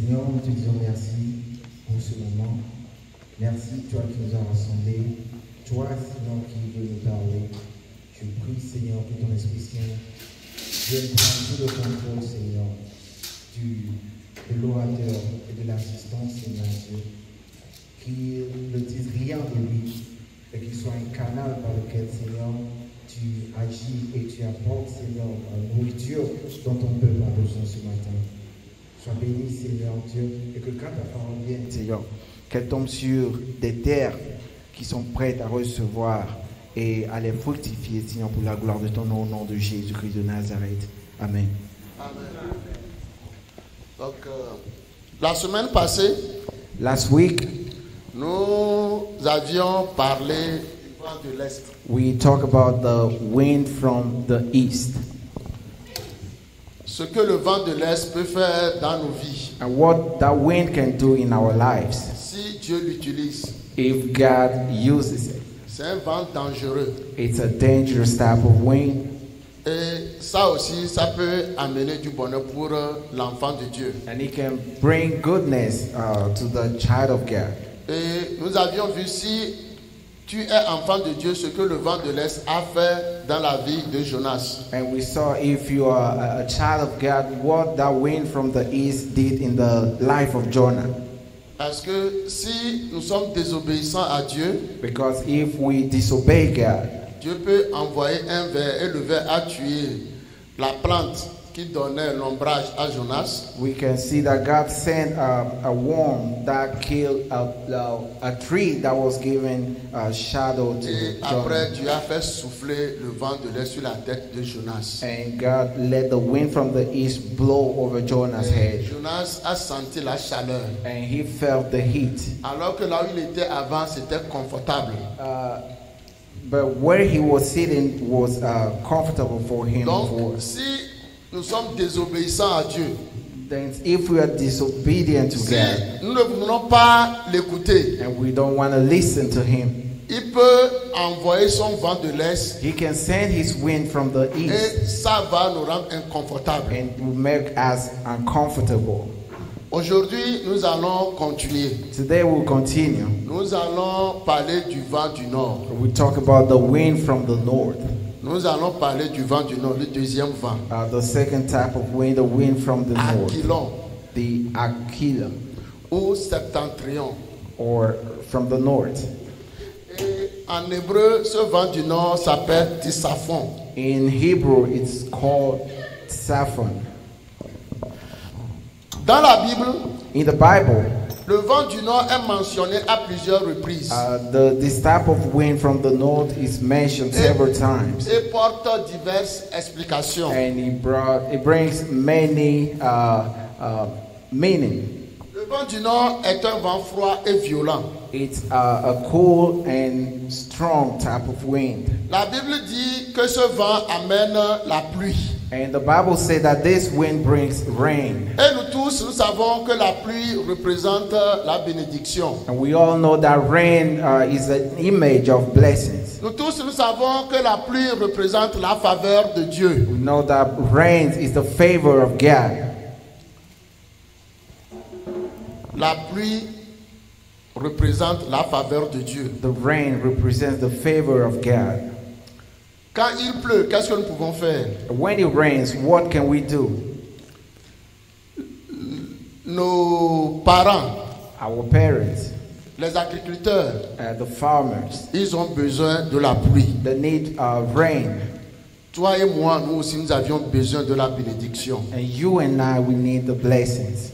Seigneur, nous te disons merci pour ce moment. Merci, toi qui nous as rassemblés. Toi, Seigneur, qui veux nous parler. Je prie, Seigneur, que ton Esprit Saint vienne prendre tout le contrôle, Seigneur, de l'orateur et de l'assistant, Seigneur Dieu. Qu'il ne dise rien de lui, et qu'il soit un canal par lequel, Seigneur, tu agis et tu apportes, Seigneur, la nourriture dont ton peuple a besoin ce matin. Sois béni, Seigneur Dieu, et que quand ta parole vienne, Seigneur, qu'elle tombe sur des terres qui sont prêtes à recevoir et à les fructifier, Seigneur, pour la gloire de ton nom, au nom de Jésus-Christ de Nazareth. Amen. Amen. Donc, la semaine passée, last week, nous avions parlé du vent de l'Est. We talk about the wind from the east. Ce que le vent de l'Est peut faire dans nos vies. And what that wind can do in our lives. Si Dieu l'utilise. If God uses it. C'est un vent dangereux. It's a dangerous type of wind. Et ça aussi, ça peut amener du bonheur pour l'enfant de Dieu. And it can bring goodness to the child of God. Et nous avions vu si tu es enfant de Dieu, ce que le vent de l'Est a fait dans la vie de Jonas. And we saw if you are a child of God, what that wind from the east did in the life of Jonah. Parce que si nous sommes désobéissants à Dieu, because if we disobey God, Dieu peut envoyer un ver et le ver a tué la plante qui donnait l'ombrage à Jonas. We can see that God sent a worm that killed a tree that was giving shadow to Et Jonah. après, Dieu a fait souffler le vent de l'Est sur la tête de Jonas. And God let the wind from the east blow over Jonah's head. Jonas a senti la chaleur. And he felt the heat. Alors que là où il était avant, c'était confortable. But where he was sitting was comfortable for him. Donc, si nous sommes désobéissants à Dieu, then if we are disobedient to si God, nous ne voulons pas l'écouter, and we don't want to listen to him, il peut envoyer son vent de l'Est. he can send his wind from the east. Et ça va nous rendre inconfortables. And it will make us uncomfortable. Aujourd'hui, nous allons continuer. Today we'll continue. Nous allons parler du vent du Nord. We talk about the wind from the north. Nous allons parler du vent du Nord, le deuxième vent. The second type of wind, the wind from the north. Aquilon. The Aquilon. Ou septentrion. Or from the north. Et en hébreu, ce vent du Nord s'appelle Tissaphon. In Hebrew, it's called Saphon. Dans la Bible, in the Bible, le vent du Nord est mentionné à plusieurs reprises. This type of wind from the north is mentioned several times. Et porte diverses explications. And it brings many meaning. Le vent du Nord est un vent froid et violent. It's a cool and strong type of wind. La Bible dit que ce vent amène la pluie. And the Bible says that this wind brings rain. Et nous tous, nous savons que la pluie représente la bénédiction. And we all know that rain is an image of blessings. Nous tous, nous savons que la pluie représente la faveur de Dieu. We know that rain is the favor of God. La pluie représente la faveur de Dieu. The rain represents the favor of God. Quand il pleut, qu'est-ce que nous pouvons faire? When it rains, what can we do? Nos parents, our parents, les agriculteurs, the farmers, ils ont besoin de la pluie. They need rain. Toi et moi, nous aussi, nous avions besoin de la bénédiction. And you and I, we need the blessings.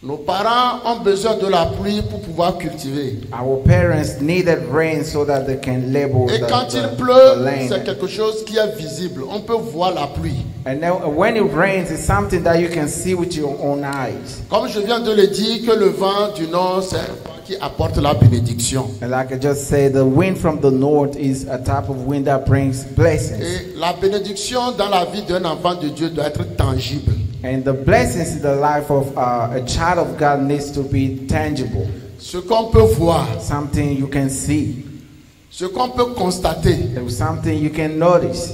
Nos parents ont besoin de la pluie pour pouvoir cultiver. Our parents needed rain so that they can label Et the, quand il the pleut, land. c'est quelque chose qui est visible. On peut voir la pluie. And then when it rains, it's something that you can see with your own eyes. Comme je viens de le dire, que le vent du nord, c'est un vent qui apporte la bénédiction. And like I just said, the wind from the north is a type of wind that brings blessings. Et la bénédiction dans la vie d'un enfant de Dieu doit être tangible. And the blessings in the life of a child of God needs to be tangible. Ce qu'on peut voir, something you can see, ce qu'on peut constater, something you can notice.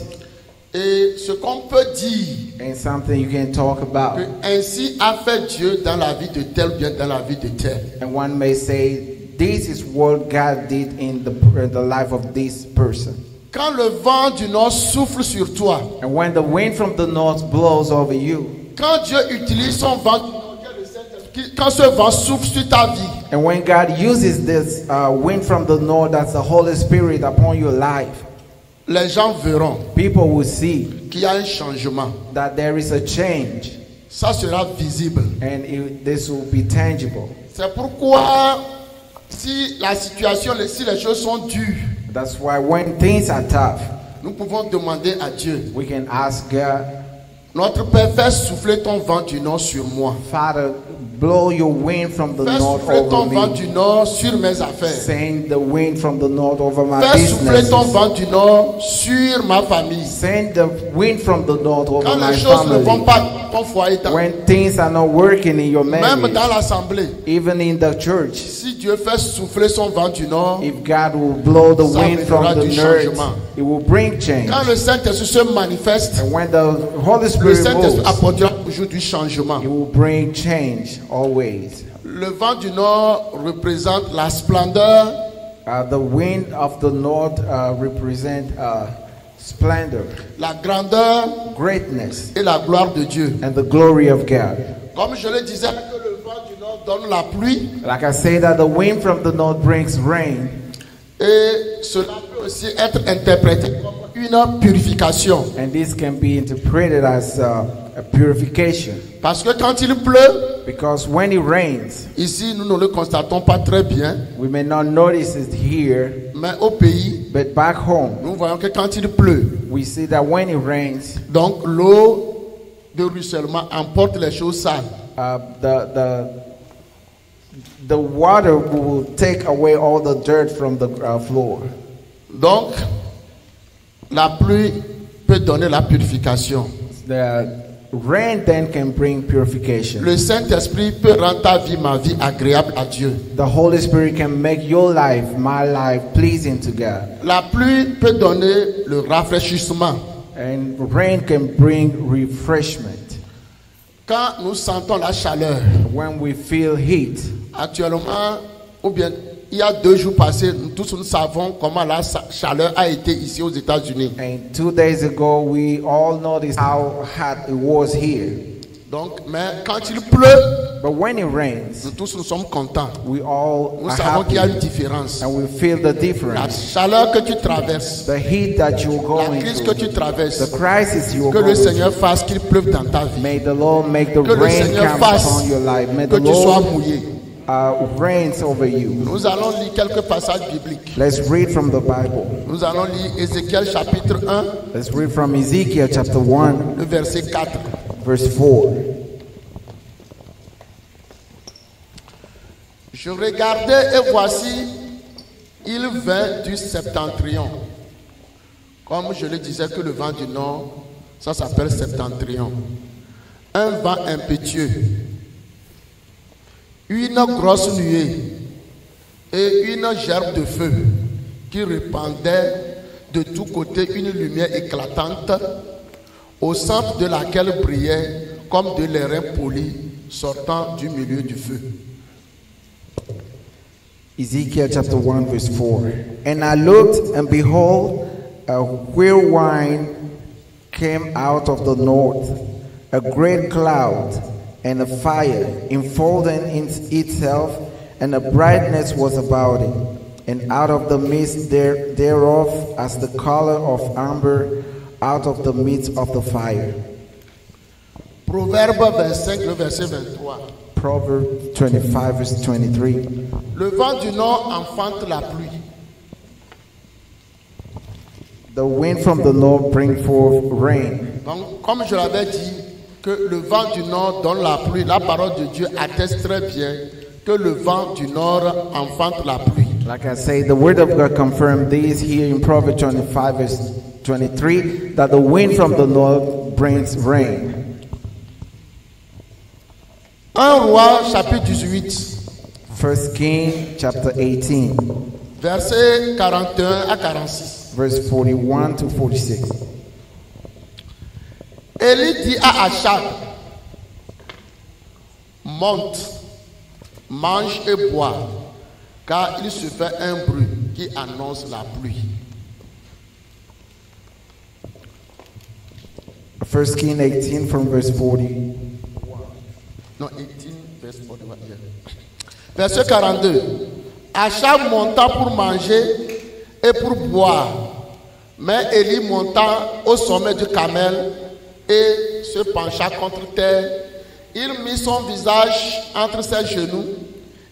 Et ce qu'on peut dire, and something you can talk about. que ainsi a fait Dieu dans la vie de tel ou bien dans la vie de tel. And one may say, this is what God did in the life of this person. Quand le vent du nord souffle sur toi, And when the wind from the north blows over you, quand Dieu utilise son vent du nord, quand ce vent souffle sur ta vie, and when God uses this wind from the north, that's the Holy Spirit upon your life, les gens verront people will see qu'il y a un changement. that there is a change, Ça sera visible. and this will be tangible. C'est pourquoi si la situation, si les choses sont dures, That's why when things are tough, nous pouvons demander à Dieu, we can ask God, notre Père, fais souffler ton vent du nord sur moi. Father, blow your wind from the Fais north souffler ton over vent me. du nord sur mes affaires. Send the wind from the north over my Fais souffler ton business. vent du nord sur ma famille. Send the wind from the north over Quand my les choses ne vont family. pas, ton foyer, When things are not working in your même marriage, dans l'assemblée, even in the church, si Dieu fait souffler son vent du nord, if God will blow the Ça wind from amènera the du north, changement. it will bring change. quand le Saint-Esprit se manifeste, And when the Holy le Spirit Saint-Esprit moves, apportera toujours du changement. it will bring change always. Le vent du nord représente la splendeur, The wind of the north represent splendor, la grandeur greatness, et la gloire de Dieu. and the glory of God. Comme je le disais, que le vent du nord donne la pluie, Like I say that the wind from the north brings rain, et cela peut aussi être interprété comme une purification. and this can be interpreted as a purification. Parce que quand il pleut, Because when it rains, ici nous ne le constatons pas très bien, we may not notice it here, mais au pays, but back home, nous voyons que quand il pleut, we see that when it rains, donc l'eau de ruissellement emporte les choses sales. the water will take away all the dirt from the floor. Donc, la pluie peut donner la purification. The rain then can bring purification. Le Saint-Esprit peut rendre ta vie, ma vie, agréable à Dieu. The Holy Spirit can make your life, my life, pleasing to God. La pluie peut donner le rafraîchissement. And rain can bring refreshment. Quand nous sentons la chaleur, When we feel heat, actuellement, ou bien il y a 2 jours passés, nous tous nous savons comment la chaleur a été ici aux États-Unis. and 2 days ago we all noticed how hot it was here. Donc, mais quand il pleut, But when it rains, nous tous nous sommes contents. we all Nous are savons qu'il y a une happy différence. and we feel the La difference. chaleur que tu traverses, The heat that you're la going crise que tu through, traverses, the crisis you're que le going through. Seigneur fasse qu'il pleuve dans ta vie. May the Lord make the Que le rain Seigneur come fasse upon your life. May que the tu sois Lord mouillé. rains over you. Nous allons lire quelques passages bibliques. Let's read from the Bible. Nous allons lire Ézéchiel chapitre 1, Let's read from Ezekiel chapter 1, le verset 4. verse 4. Je regardais et voici, il vint du septentrion. Comme je le disais que le vent du nord, ça s'appelle septentrion. Un vent impétueux, une grosse nuée et une gerbe de feu qui répandait de tous côtés une lumière éclatante, au centre de laquelle brillait comme de l'airain poli sortant du milieu du feu. Ezekiel chapter 1 verse 4. And I looked, and behold, a whirlwind came out of the north, a great cloud, and a fire enfolding in itself, and a brightness was about it. And out of the midst thereof, as the color of amber, out of the midst of the fire. Proverbe 25, le verset 23. Proverbs 25 verse 23. Le vent du nord enfante la pluie. The wind from the north bring forth rain. Donc, comme je l'avais dit, que le vent du nord donne la pluie, la parole de Dieu atteste très bien que le vent du nord enfante la pluie. Like I say, the word of God confirmed this here in Proverbs 25 verse 23, that the wind from the north brings rain. 1 Roi chapitre 18, 1 King chapter 18, versets 41 à 46. verse 41 to 46. Élie dit à Achab, monte, mange et bois, car il se fait un bruit qui annonce la pluie. 1 Kings 18 from verse 40. Non, 18, verse 41. Verset 42. Achab monta pour manger et pour boire, mais Élie monta au sommet du Carmel et se pencha contre terre. Il mit son visage entre ses genoux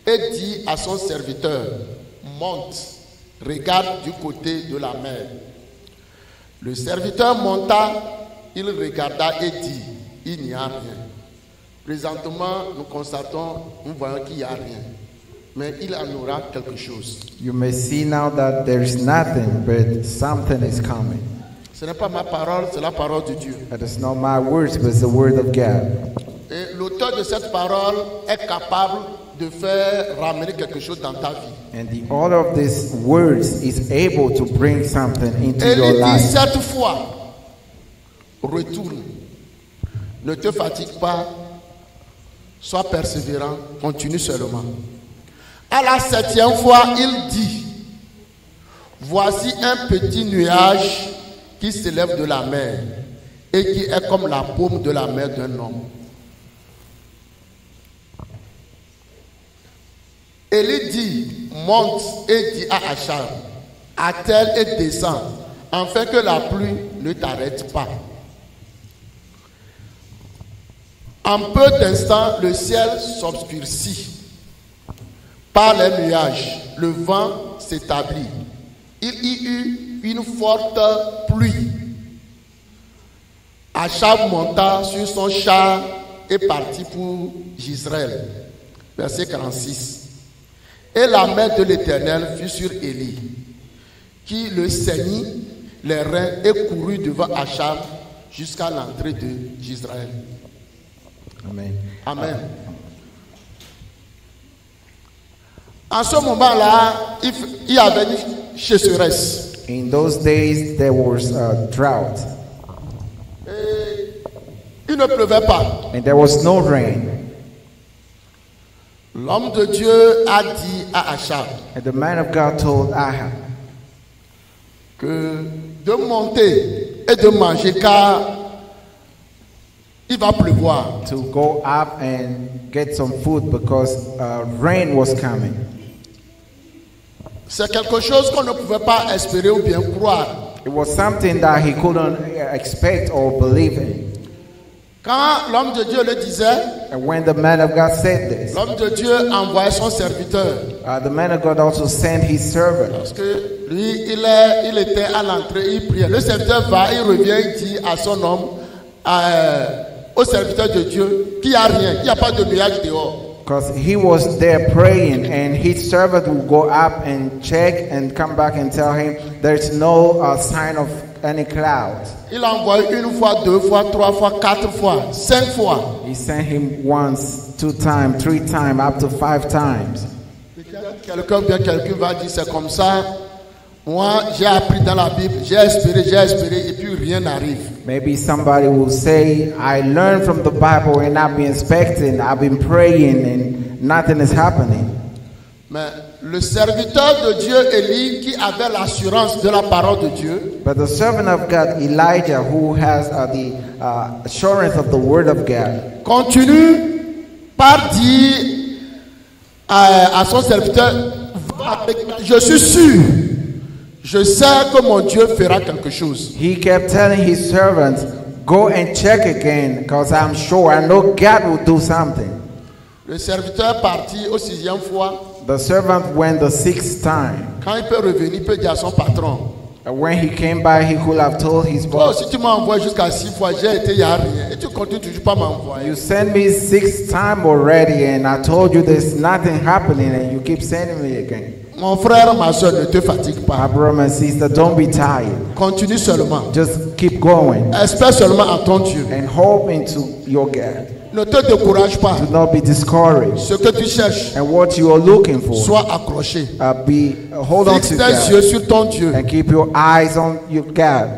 et dit à son serviteur, monte, regarde du côté de la mer. Le serviteur monta, il regarda et dit, il n'y a rien. Présentement, nous constatons, nous voyons qu'il n'y a rien. Mais il en aura quelque chose. You may see now that there is nothing, but something is coming. Ce n'est pas ma parole, c'est la parole de Dieu. It is not my words, but it's the word of God. Et l'auteur de cette parole est capable de faire ramener quelque chose dans ta vie. And the author of these words is able to bring something into Et your il dit life. cette fois, retourne. Ne te fatigue pas. Sois persévérant. Continue seulement. À la 7e fois, il dit, voici un petit nuage qui s'élève de la mer et qui est comme la paume de la main d'un homme. Élie dit, monte et dit à Achab, attelle et descend, afin que la pluie ne t'arrête pas. En peu d'instants, le ciel s'obscurcit par les nuages. Le vent s'établit. Il y eut une forte pluie. Achab monta sur son char et partit pour Jezreel. Verset 46. Et la main de l'Éternel fut sur Élie, qui le saignit les reins et courut devant Achab jusqu'à l'entrée de Jezreel. Amen. Amen. En ce moment-là, il y avait une sécheresse. In those days, there was a drought, Et il ne pleuvait pas. and there was no rain. L'homme de Dieu a dit à Achab And the man of God told Ahab que de monter et de manger car il va pleuvoir. to go up and get some food because rain was coming. C'est quelque chose qu'on ne pouvait pas espérer ou bien croire. It was something that he couldn't expect or believe in. Quand l'homme de Dieu le disait, And when the man of God said this, l'homme de Dieu envoyait son serviteur. the man of God also sent his servant. Parce que lui, il était à l'entrée, il priait. Le serviteur va, il revient, il dit à son homme, au serviteur de Dieu, qu'il n'y a rien, qu'il n'y a pas de nuage dehors. Because he was there praying, and his servant would go up and check and come back and tell him there's no sign of any clouds. Il a envoyé une fois, deux fois, trois fois, quatre fois, cinq fois. He sent him once, 2 times, 3 times, up to 5 times. Quelqu'un va dire, c'est comme ça. Moi, j'ai appris dans la Bible, j'ai espéré, et puis rien n'arrive. Maybe somebody will say, I learned from the Bible and I've been expecting, I've been praying and nothing is happening. Mais le serviteur de Dieu, Élie, qui avait l'assurance de la parole de Dieu, But the servant of God, Elijah, who has the assurance of the word of God, continue par dire à son serviteur, je suis sûr, je sais que mon Dieu fera quelque chose. he kept telling his servants, go and check again, because I'm sure, I know God will do something. Le serviteur partit au 6e fois. The servant went the 6th time. Quand il peut revenir, il peut dire à son patron, And when he came by, he could have told his oh, boss, si tu m'as envoyé jusqu'à 6 fois, j'ai été, il n'y a rien. Et tu continues toujours pas m'envoyer. you sent me 6th time already, and I told you there's nothing happening, and you keep sending me again. Mon frère, ma soeur, ne te fatigue My pas. brother and sister, don't be tired. Continue seulement. Just keep going Espère seulement en ton Dieu. and hope into your God. Ne te décourage pas. Do not be discouraged. Ce que tu cherches, And what you are looking for, sois accroché. hold on Fixe to tes God yeux sur ton Dieu. and keep your eyes on your God.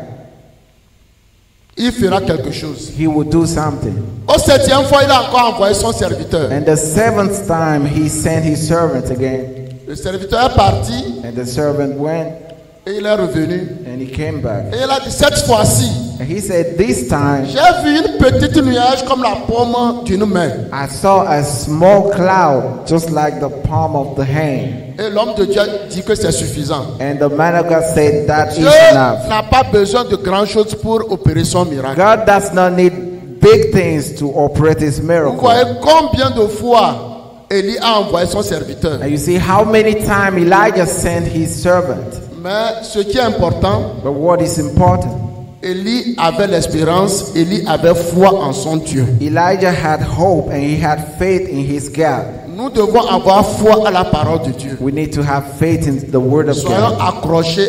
il fera quelque chose. he will do something. Au 7e fois, il a encore envoyé son serviteur. And the 7th time he sent his servant again. Le serviteur est parti And the servant went et il est revenu. and he came back. Et il a dit, cette fois-ci, And he said, this time j'ai vu une petite nuage comme la paume d'une main. I saw a small cloud just like the palm of the hand. Et l'homme de Dieu dit que c'est suffisant. And the man of God said, that Dieu is enough. n'a pas besoin de grand chose pour opérer son miracle. God does not need big things to operate his Vous miracle. voyez combien de fois Élie a envoyé son serviteur. And you see how many times Elijah sent his servant. Mais ce qui est important, But what is important, Élie avait l'espérance, Élie avait foi en son Dieu. Elijah had hope and he had faith in his God. Nous devons avoir foi à la parole de Dieu. We need to have faith in the word of Soyons God. accrochés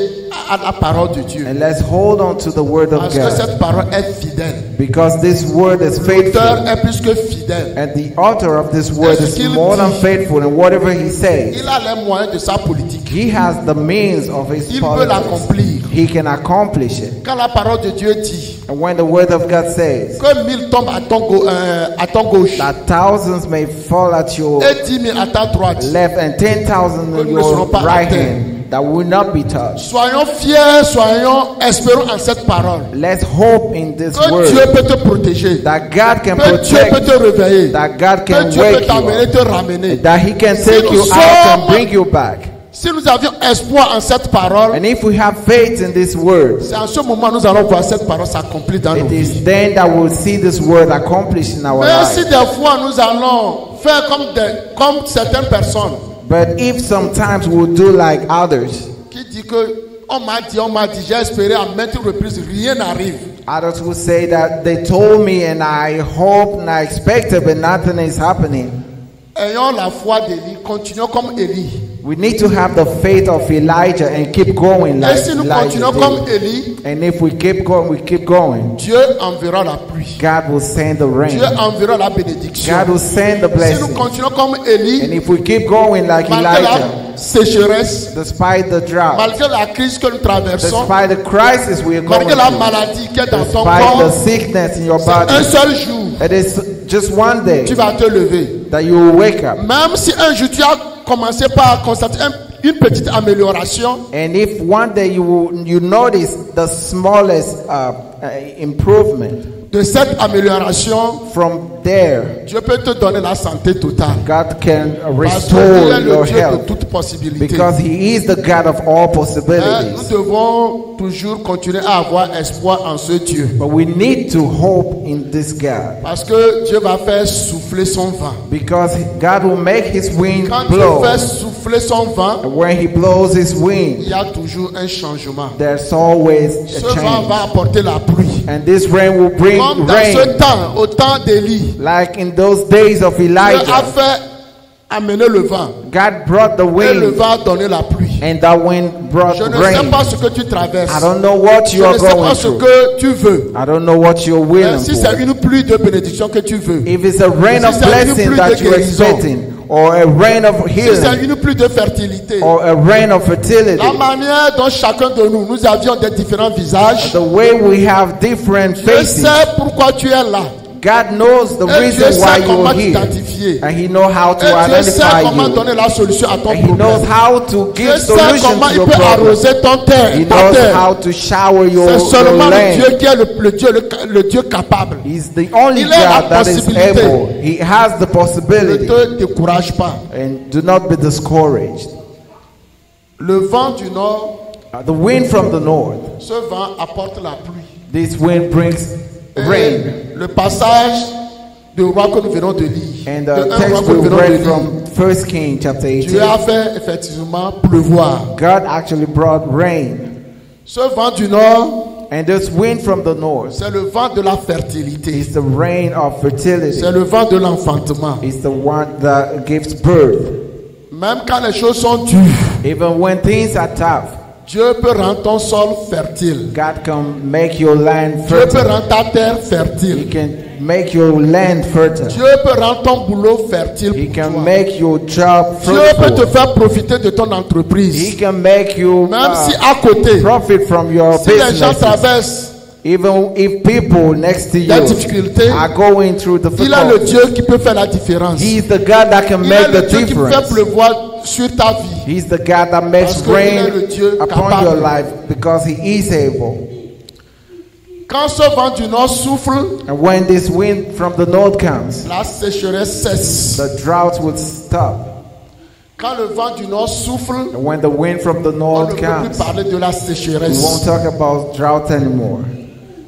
à la parole de Dieu. And let's hold on to the word of Parce que God. cette parole est fidèle. Because this word is faithful. L'auteur est plus que fidèle. And the author of this word is more than faithful in whatever he says. Il a les moyens de sa politique. He has the means of his Il peut politics. l'accomplir. He can accomplish it. Quand la parole de Dieu dit And when the word of God says que 1000 tombent à ton gauche that thousands may fall at your et 10 000 à ta droite, left and 10,000 at your right hand, that will not be touched. soyons fiers, espérons en cette parole. Let's hope in this Que Dieu word peut te protéger. that God can Que Dieu peut protect, te réveiller. that God Que can Dieu peut wake you t'amener, up, te ramener. that He can take you out and bring you back. Si nous avions espoir en cette parole, And if we have faith in this word, c'est en ce moment que nous allons voir cette parole s'accomplir dans nos it vies. is then that we'll see this word accomplished in our Mais si lives. des fois nous allons faire comme certaines personnes But if sometimes we'll do like others, qui disent que on m'a dit, j'ai espéré à maintes reprises, rien n'arrive. others will say that they told me and I hoped and I expected, but nothing is happening. Ayons la foi d'Élie, continuons comme Élie. We need to have the faith of Elijah and keep going Et like si nous Elijah continuons comme did. Élie, And if we keep going, Dieu enverra la pluie. God will send the rain. Dieu enverra la bénédiction. God will send the Si nous blessing. continuons comme Élie, And if we keep going like malgré Elijah, la sécheresse, despite the drought, malgré la crise que nous traversons, despite the crisis we are going malgré la through, maladie qui est dans ton despite the corps, sickness in your un body, seul jour, it is just one day tu vas te lever. that you will wake up. Même si un jour tu as commencé par constater une petite amélioration, And if one day you notice the smallest improvement, de cette amélioration, from there, Dieu peut te donner la santé totale. God can Parce qu'il restore est le your Dieu de health. toute possibilité. Because He is the God of all Nous possibilities. devons toujours continuer à avoir espoir en ce Dieu. But we need to hope in this God. Parce que Dieu va faire souffler son vent. Because God will make His wind Quand Dieu blow. fait souffler son vent, And when He blows His il wind, y a toujours un changement. there's always Ce a vent change. va apporter la pluie. And this rain will bring Comme dans rain. ce temps, au temps d'Élie, Like in those days of Dieu a Elijah, fait amener le vent. God brought the Et le wind, vent a donné la pluie. and that wind brought Je ne sais rain. pas ce que tu traverses. I don't know what Je you ne are sais pas going ce through. que tu veux. I don't know what you're Mais willing si c'est for. une pluie de bénédiction que tu veux, If it's a rain Si of c'est une blessing pluie that de you're guérison, expecting, or a rain of si c'est healing, une pluie de fertilité, or a rain of fertility, la manière dont chacun de nous avions des différents visages, the way we have different je faces, sais pourquoi tu es là. God knows the Et Dieu reason why sait comment you're here, t'identifier. and He knows how to Et Dieu sait identify comment you, donner la solution à ton and He knows problème. how to Dieu give sait solution comment to il your peut problem. arroser ton terre, He ta knows terre. how to shower your C'est seulement le land. Dieu qui est le Dieu capable. He's the only Il a la God that is possibilité. able. He has the Ne possibility. te décourage pas. And do not be discouraged. Le vent du nord, The wind from the north, ce vent apporte la pluie. this wind brings Et rain. le passage de roi que nous venons de lire, And de the un text roi que nous we venons de read lire, from 1 King chapter Dieu 18. a fait effectivement pleuvoir. God actually brought rain. Ce vent du nord, And this wind from the north c'est le vent de la fertilité. is the rain of fertility. C'est le vent de l'enfantement. It's the one that gives birth. Même quand les choses sont dures, Even when things are tough, Dieu peut rendre ton sol fertile. God can make your land Dieu peut fertile. rendre ta terre He fertile. can make your land fertile. Dieu peut rendre ton boulot fertile He pour can toi. make your job Dieu peut te fruitful. faire profiter de ton He entreprise. can make you Même si à côté, profit from your si les gens business. traversent Even if people next to you des difficultés, are going through il est le difficulties, Dieu qui peut faire la différence. He is the God that can Il est make le the Dieu qui fait difference. pleuvoir sur ta vie. He's the God that makes Parce qu'il est le rain Dieu upon capable. your life because He is able. Quand ce vent du nord souffle, And when this wind from the north comes, la sécheresse cesse. the drought will stop. Quand le vent du nord souffle, And when the wind from the on ne north peut plus comes, parler de la we won't sécheresse. talk about drought anymore.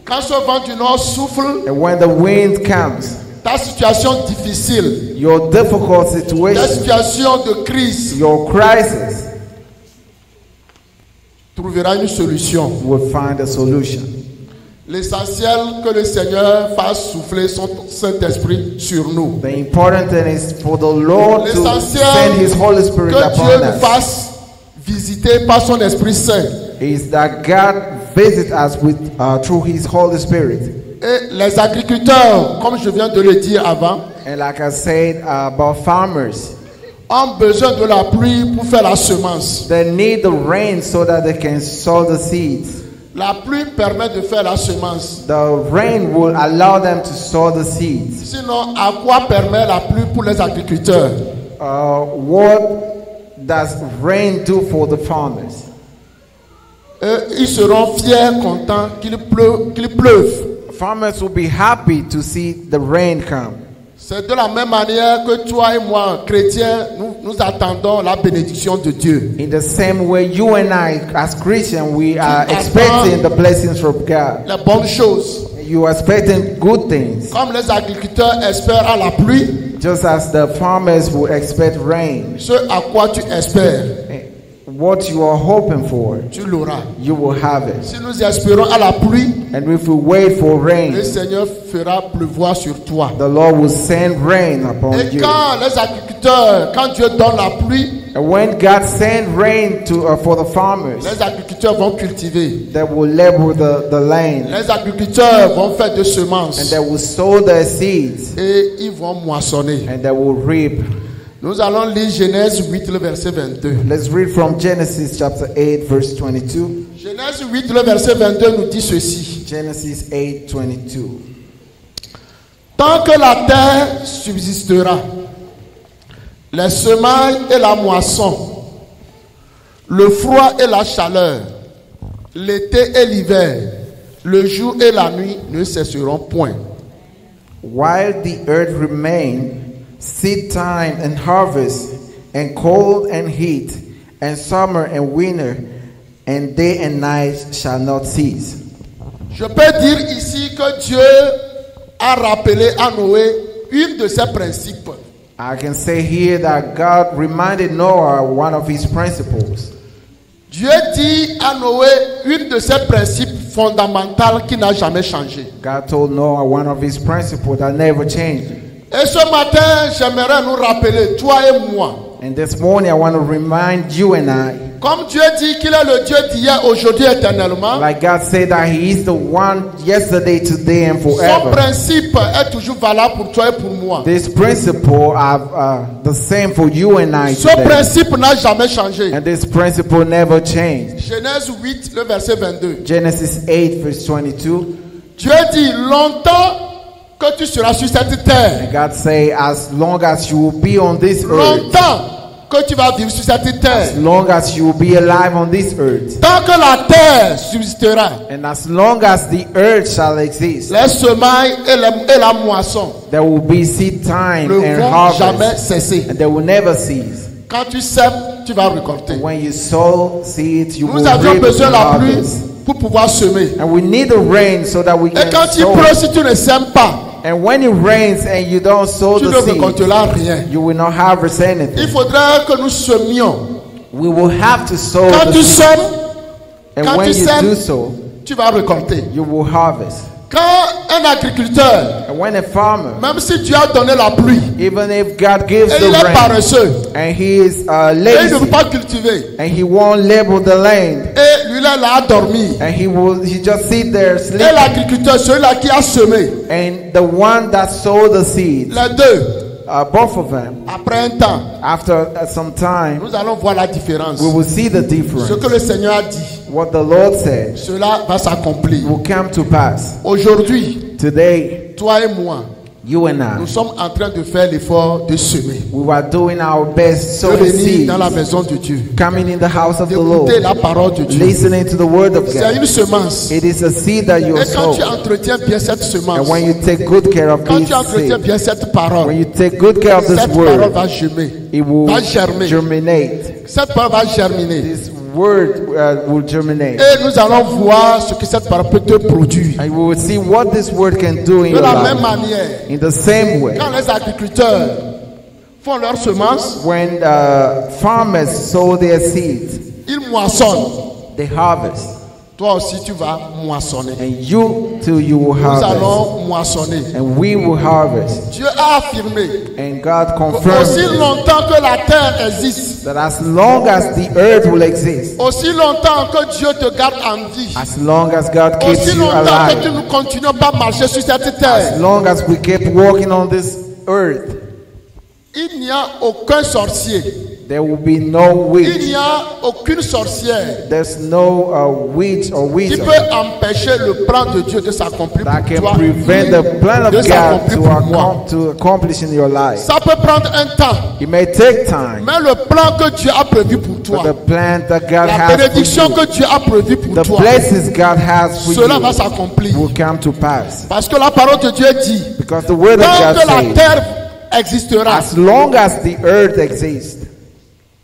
Quand ce vent du nord souffle, And when the wind comes, ta situation difficile, your difficult ta situation, situation de crise, your crisis, trouvera une solution. will find a solution. L'essentiel que le Seigneur fasse souffler son Saint-Esprit sur nous. The important thing is for the Lord to L'essentiel send His Holy Spirit que Dieu upon nous us. fasse visiter par son Esprit Saint. Is that God visits us with through His Holy Spirit. Et les agriculteurs, comme je viens de le dire avant, And like I said about farmers, ont besoin de la pluie pour faire la semence. they need the rain so that they can sow the seeds. La pluie permet de faire la semence. The rain will allow them to sow the seeds. Sinon, à quoi permet la pluie pour les agriculteurs? What does rain do for the farmers? Ils seront fiers, contents qu'il pleuve. Farmers will be happy to see the rain come. C'est de la même manière que toi et moi, chrétiens, nous attendons la bénédiction de Dieu. In the same way, you and I, as Christians, we are expecting the blessings from God. Les bonnes choses. You are expecting good things, Comme les agriculteurs espèrent à la pluie, just as the farmers will expect rain. ce à quoi tu espères, What you are hoping for, tu l'auras. you will have it. Si nous espérons à la pluie, And if we wait for rain, le Seigneur fera pleuvoir sur toi. the Lord will send rain upon Et you. quand les agriculteurs, quand Dieu donne la pluie, And when God sends rain to for the farmers, les agriculteurs vont cultiver. they will labor the land, Les agriculteurs vont faire des and semences they will sow their seeds, et ils vont moissonner. and they will reap. Nous allons lire Genèse 8, le verset 22. Let's read from Genesis chapter 8, verse 22. Genèse 8, le verset 22 nous dit ceci. Genesis 8, 22. Tant que la terre subsistera, les semailles et la moisson, le froid et la chaleur, l'été et l'hiver, le jour et la nuit ne cesseront point. While the earth remain, seed time and harvest, and cold and heat, and summer and winter, and day and night shall not cease. Je peux dire ici que Dieu a rappelé à Noé une de ses principes. I can say here that God reminded Noah one of his principles. Dieu dit à Noé une de ses principes fondamentaux qui n'a jamais changé. God told Noah one of his principles that never changed. Et ce matin, j'aimerais nous rappeler, toi et moi, And this morning I want to remind you and I, comme Dieu dit qu'il est le Dieu d'hier, aujourd'hui, éternellement, like God said that He is the one yesterday, today, and son forever. principe est toujours valable pour toi et pour moi. This principle are the same for you and I Ce today. principe n'a jamais changé. And this principle never changed. Genèse 8, le verset 22. Genesis 8, verse 22. Dieu dit, longtemps que tu seras sur cette terre, God say, as long as you will be on this earth, longtemps que tu vas vivre sur cette terre, as long as you will be alive on this earth, tant que la terre subsistera, and as long as the earth shall exist, les semailles et la moisson there will be seed time ne and vont jamais harvest, cesser. and they will never cease. Quand tu sèmes, tu vas récolter. When you sow seeds, you will Nous avions reap besoin de the la pluie harvest. pour pouvoir semer. And we need the rain so that we Et can quand il sow. pleut, si tu ne sèmes pas, And when it rains and you don't sow tu ne the seed, récolteras rien. you will not harvest Il anything. faudrait que nous semions. We will have to sow Quand the tu seed. sèmes, And quand when tu you sèmes, do so, tu vas récolter. you will harvest. Quand un agriculteur, And when a farmer, même si Dieu a donné la pluie, even if God gives et the il est rain, paresseux, and he is et il ne lazy, veut pas cultiver, and he won't label the land, et lui là, là, à dormir, and he just sit there et sleeping, l'agriculteur, celui-là qui a semé, and the one that sowed the seed, les deux, both of them, après un temps, after some time, nous allons voir la différence. we will see the Ce difference. que le Seigneur a dit, What the Lord said cela va s'accomplir. will come to pass. Aujourd'hui, Today, toi et moi, you and nous I, sommes en train de faire l'effort de semer, we are doing our best de sowing venir seeds, dans la maison de Dieu, coming in the house of the d'écouter Lord, la parole de Dieu. listening to the word of C'est God. une semence. It is a seed that you Et quand sow. tu entretiens bien cette And semence, when you take good care of quand this tu entretiens seed, bien cette when parole, you take good care of this cette parole word, va germer, it will va germer. germinate. Cette parole va germiner. This word will germinate. Et nous allons voir ce que cette parole peut te produire. And we will see what this word can do in De your la même life. manière, In the same way, quand les agriculteurs font leurs semences, when farmers sow their seeds, ils moissonnent. they harvest. Toi aussi, tu vas moissonner. And you too, you will Nous harvest. allons moissonner. And we will harvest. Dieu a affirmé And God aussi confirms longtemps que la terre existe, that as long as the earth will exist, aussi longtemps que Dieu te garde en vie, as long as God keeps aussi you longtemps que alive, tu ne continues pas à marcher sur cette as terre, long as we keep walking on this earth, il n'y a aucun sorcier, there will be no il witch. n'y a aucune sorcière There's no witch or qui wizard peut empêcher le plan de Dieu de s'accomplir that pour can toi, prevent the plan de of God s'accomplir pour moi. to accomplish in your life. Ça peut prendre un temps, It may take time, mais le plan que Dieu a prévu pour but toi, the plan that God la has bénédiction for you, que Dieu a prévue pour the toi, blessings God has for cela va you s'accomplir. will come to pass. Parce que la parole de Dieu dit, Because the word of tant God que la says, terre existera, as long as the earth exists,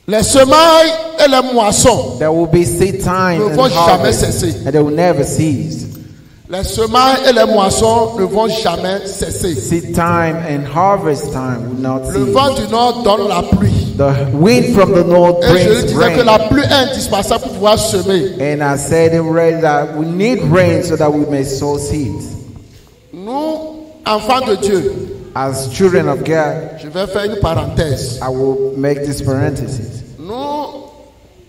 les semailles et les moissons there will be seed time ne and vont jamais harvest, cesser. and they will never cease. Les semailles et les moissons ne vont jamais cesser. Seed time and harvest time will not Le cease. vent du nord donne la pluie. The wind from the north Et je brings disais que rain. la pluie est indispensable pour pouvoir semer. And I said already that we need rain so that we may sow seeds. Nous, enfants de Dieu, As children of God, je vais faire une parenthèse. I will make this parenthesis. Nous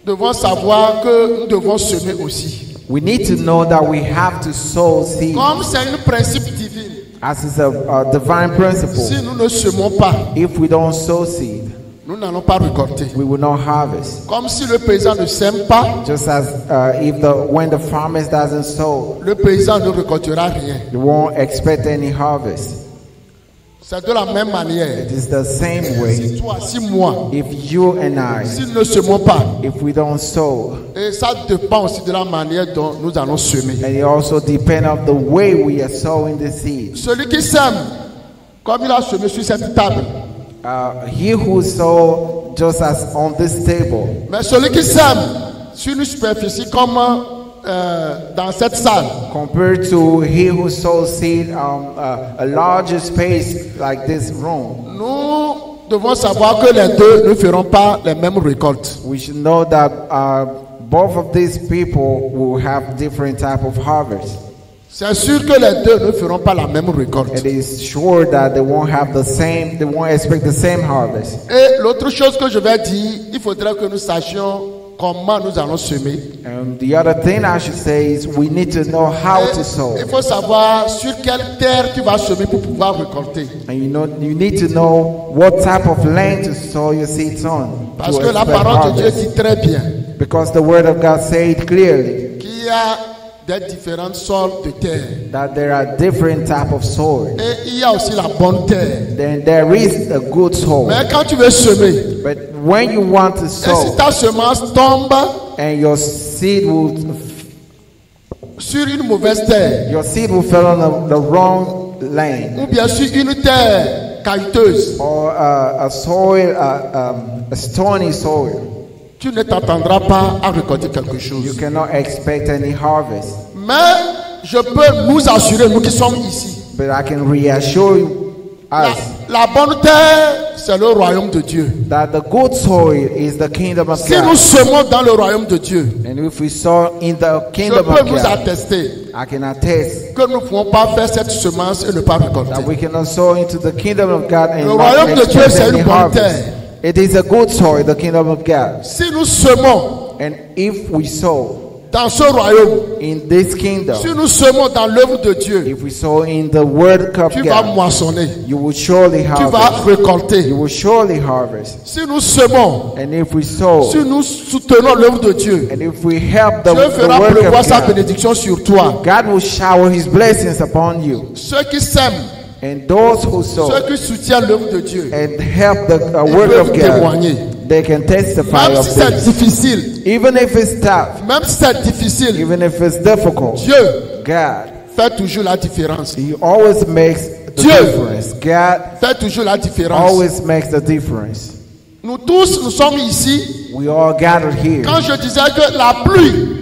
devons savoir que nous devons semer aussi. We need to know that we have to sow seeds, Comme c'est un principe divin, as is a divine principle. si nous ne semons pas, If we don't sow seed, nous n'allons pas récolter. we will not harvest. Comme si le paysan ne sème pas, Just as when the farmer doesn't sow, le paysan ne récoltera rien. you won't expect any harvest. C'est de la même manière. It is the same way. Si toi, si moi, If you and I, si nous ne semons pas, if we don't sow, et ça dépend aussi de la manière dont nous allons semer. and it also depends on the way we are sowing the seed. Celui qui sème, comme il a semé sur cette table, He who sow just as on this table, mais celui qui sème sur une superficie comme dans cette salle, compared to he who sows seed a larger space like this room, nous devons savoir que les deux ne feront pas les mêmes récoltes. we should know that both of these people will have different type of harvest. C'est sûr que les deux ne feront pas la même récolte. It is sure that they won't expect the same harvest. Et l'autre chose que je vais dire, il faudrait que nous sachions comment nous allons semer. And the other thing I should say is we need to know how to sow. Il faut savoir sur quelle terre tu vas semer pour pouvoir récolter. And you need to know what type of land to sow your seeds on. Parce to que la expect parole de Dieu harvest. dit très bien Because the word of God says it clearly qu'il y a des différentes sortes de terre. that there are different type of soil. Et il y a aussi la bonne terre. Then there is a good soil. Mais quand tu veux semer, But when you want to et si sow ta semence tombe and your seed will sur une mauvaise terre, fall on the wrong land, ou bien sur une terre caillouteuse, or a soil, a stony soil, tu ne t'attendras pas à récolter quelque you chose. cannot expect any harvest. Mais je peux nous assurer, nous qui sommes ici, But I can reassure you, us, la bonne terre, c'est le royaume de Dieu. that the good soil is the kingdom of Si nous God. semons dans le royaume de Dieu, And if we sow in the je kingdom peux of vous God, attester I can attest que nous ne pouvons pas faire cette semence et ne pas récolter. that we cannot sow into the kingdom of God and Le not royaume de Dieu, expect c'est any une bonne harvest. terre. It is a good soil, the kingdom of God. Si nous semons And if we sow dans ce royaume, in this kingdom, si nous semons dans l'œuvre de Dieu, if we sow in the word of tu vas God, moissonner, you will surely tu vas harvest. récolter. You will surely harvest. Si nous semons, And if we sow, si nous soutenons l'œuvre de Dieu, and if we help the Dieu fera work pleuvoir of sa God, bénédiction sur toi. God will shower His blessings upon you. Ceux qui s'aiment, And those who sow ceux qui soutiennent l'œuvre de Dieu, and help the ils work peuvent of témoigner. God, they can testify Même of si c'est this. difficile, Even if it's tough, même si c'est difficile, even if it's difficult, Dieu God, fait toujours la différence. He always makes the Dieu. difference. God Fait toujours la différence. always makes the difference. Nous tous, nous sommes ici. We all gathered here. Quand je disais que la pluie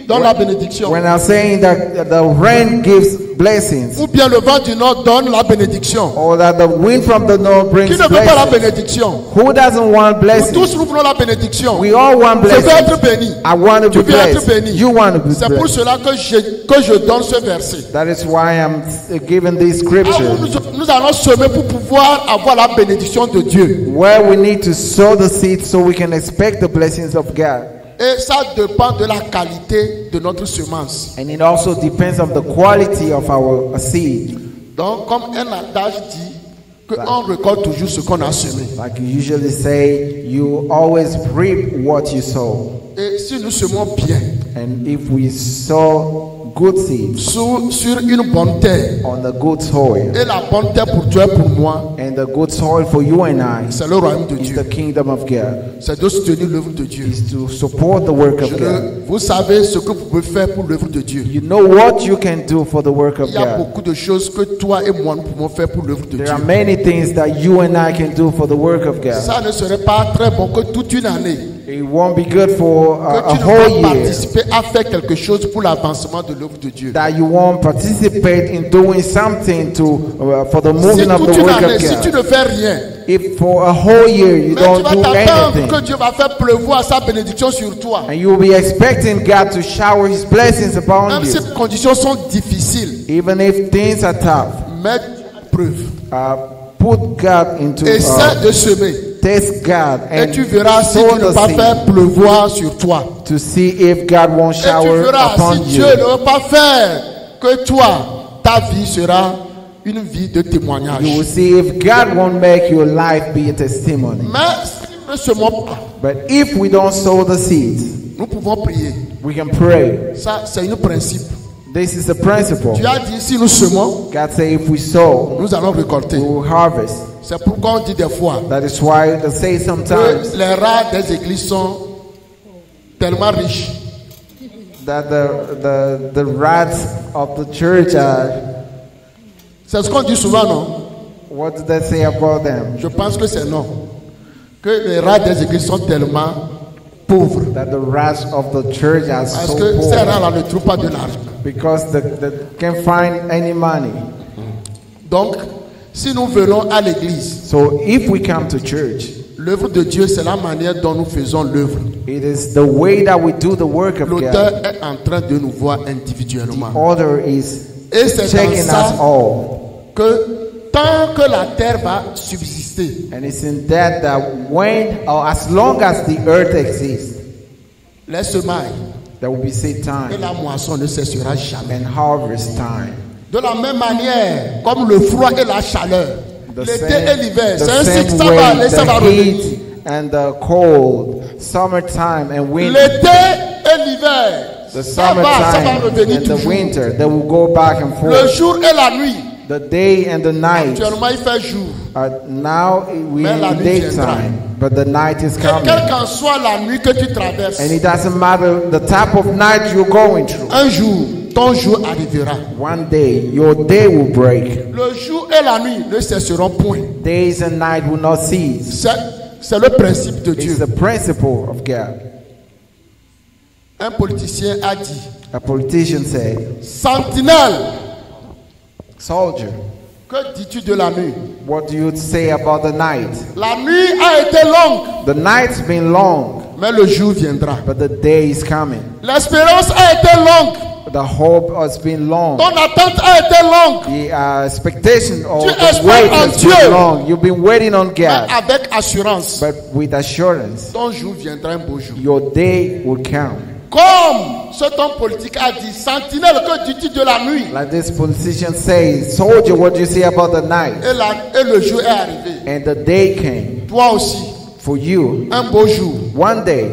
donne la bénédiction, When I'm saying that the rain gives blessings, ou bien le vent du nord donne la bénédiction, or that the wind from the north qui brings ne veut pas la blessings, bénédiction? who doesn't want Nous blessings? tous, nous voulons la bénédiction. We all want Je veux blessings. être béni. I want to Tu be veux être blessed. béni. You want to be C'est pour blessed. cela que je donne ce verset. That is why I'm giving this Ah, scripture, nous allons semer pour pouvoir avoir la bénédiction de Dieu. where we need to sow the seed so we can expect the blessings of God. Et ça dépend de la qualité de notre semence. And it also depends on the quality of our seed. Donc, comme un adage dit, qu'on récolte toujours ce qu'on a semé. Like you usually say, you always reap what you sow. Et si nous semons bien, And if we sow good seeds sur une bonne terre, on the good soil, et la bonne terre pour toi et pour moi, and the good soil for you and I c'est le royaume de is Dieu. the kingdom of God, C'est de soutenir l'œuvre de Dieu. is to support the work of God. Vous savez ce que vous pouvez faire pour l'œuvre de Dieu. You know what you can do for the work of Il y a God. beaucoup de choses que toi et moi nous pouvons faire pour l'œuvre de There Dieu. are many things that you and I can do for the work of God. Ça ne serait pas très bon que toute une année, It won't be good for que a tu ne whole vas year participer à faire quelque chose pour l'avancement de l'œuvre de Dieu. that you won't participate in doing something to for the Si moving of toute the une work année, of si tu God. ne fais rien, If for a whole year you mais tu don't vas do t'attendre anything, que Dieu va faire pleuvoir sa bénédiction sur toi. and you will be expecting God to shower His blessings upon Même si you, les conditions sont difficiles, even if things are tough. mets preuve. Put God into Essaie de semer. test God Et and tu verras si sow tu ne the pas seed faire pleuvoir sur toi. to see if God won't Et tu shower verras si upon Dieu you. ne veut pas faire que toi, ta vie sera une vie de témoignage. You will see if God won't make your life be a testimony. Mais si nous ne semons pas, But if we don't sow the seeds, nous pouvons prier. we can pray. Ça, c'est un principe. This is the principle. Tu as dit, si nous semons, God say if we sow, nous allons récolter. we will harvest. C'est pourquoi on dit des fois That is why they say sometimes que les rats des églises sont tellement riches that the rats of the church are, C'est ce qu'on dit souvent, non? what do they say about them? Je pense que c'est non. Que les rats des églises sont tellement pauvres. That the rats of the church are Parce so que ces poor rats-là ne trouvent pas de l'argent. because they can't find any money. Donc, si nous venons à l'église, So if we come to church, l'œuvre de Dieu, c'est la manière dont nous faisons l'œuvre. it is the way that we do the work of L'auteur God. est en train de nous voir individuellement. Order is Et c'est checking dans us ça all. que tant que la terre va subsister, And it's in that when, or as long as the earth exists, les semailles there will be seed et time la moisson ne cessera jamais. and harvest time. De la même manière, comme le froid et la chaleur, The l'été et l'hiver, the c'est un cycle, same ça va aller, way, ça va the revenir. heat and the cold, summertime and winter, L'été et l'hiver, the ça va summertime revenir and the toujours. winter, they will go back and Le forth. jour et la nuit, The day and the night. actuellement il fait jour. Now we Mais la in nuit daytime, but the night is Et coming. quelle qu'en soit la nuit que tu traverses, And it doesn't matter the type of night you're going through. un jour, ton jour arrivera. One day, your day will break. Le jour et la nuit ne cesseront point. Days and night will not cease. C'est le principe de It's Dieu. the principle of God. Un politicien a dit, A politician said, sentinelle, soldier, que dis-tu de la nuit? what do you say about the night? La nuit a été longue, The night's been long, mais le jour viendra. but the day is coming. L'espérance a été longue, The hope has been long. Ton attente a été longue. The expectation or Tu the espères wait en has Dieu. been long. You've been waiting on Mais God, avec assurance. but with assurance, Ton jour viendra un beau jour. your day will come. Comme cet homme politique a dit, sentinelle, que dis-tu de la nuit? Like this politician says, soldier, what do you say about the night? Et le jour est arrivé. And the day came Toi aussi, for you. un beau jour, One day,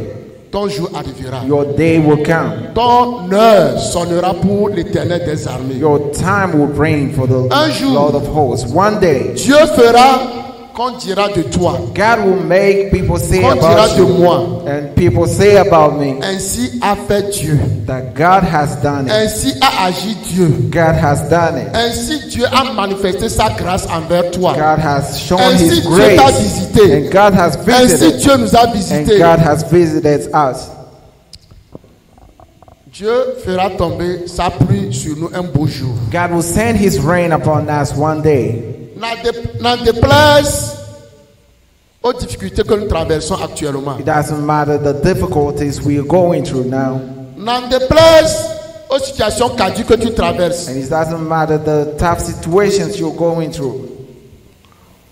ton jour arrivera. your day will come. Ton heure sonnera pour l'Éternel des armées. Your time will reign for the Un jour. Lord of hosts. One day, Dieu fera qu'on dira de toi, God will make people say qu'on dira about de you, moi. and people say about me Ainsi a fait Dieu. that God has done it. Ainsi a agi Dieu. God has done it. Ainsi Dieu a manifesté sa grâce envers toi. God has shown Ainsi His Dieu t'a grace, visité. and God has Ainsi visited, Dieu nous a and visités. God has visited us. Dieu fera tomber sa pluie sur nous un beau jour. God will send His rain upon us one day. N'en déplaise aux difficultés que nous traversons actuellement. It doesn't matter the difficulties we are going through now, N'en déplaise aux situations caduques que tu traverses. and it doesn't matter the tough situations you're going through.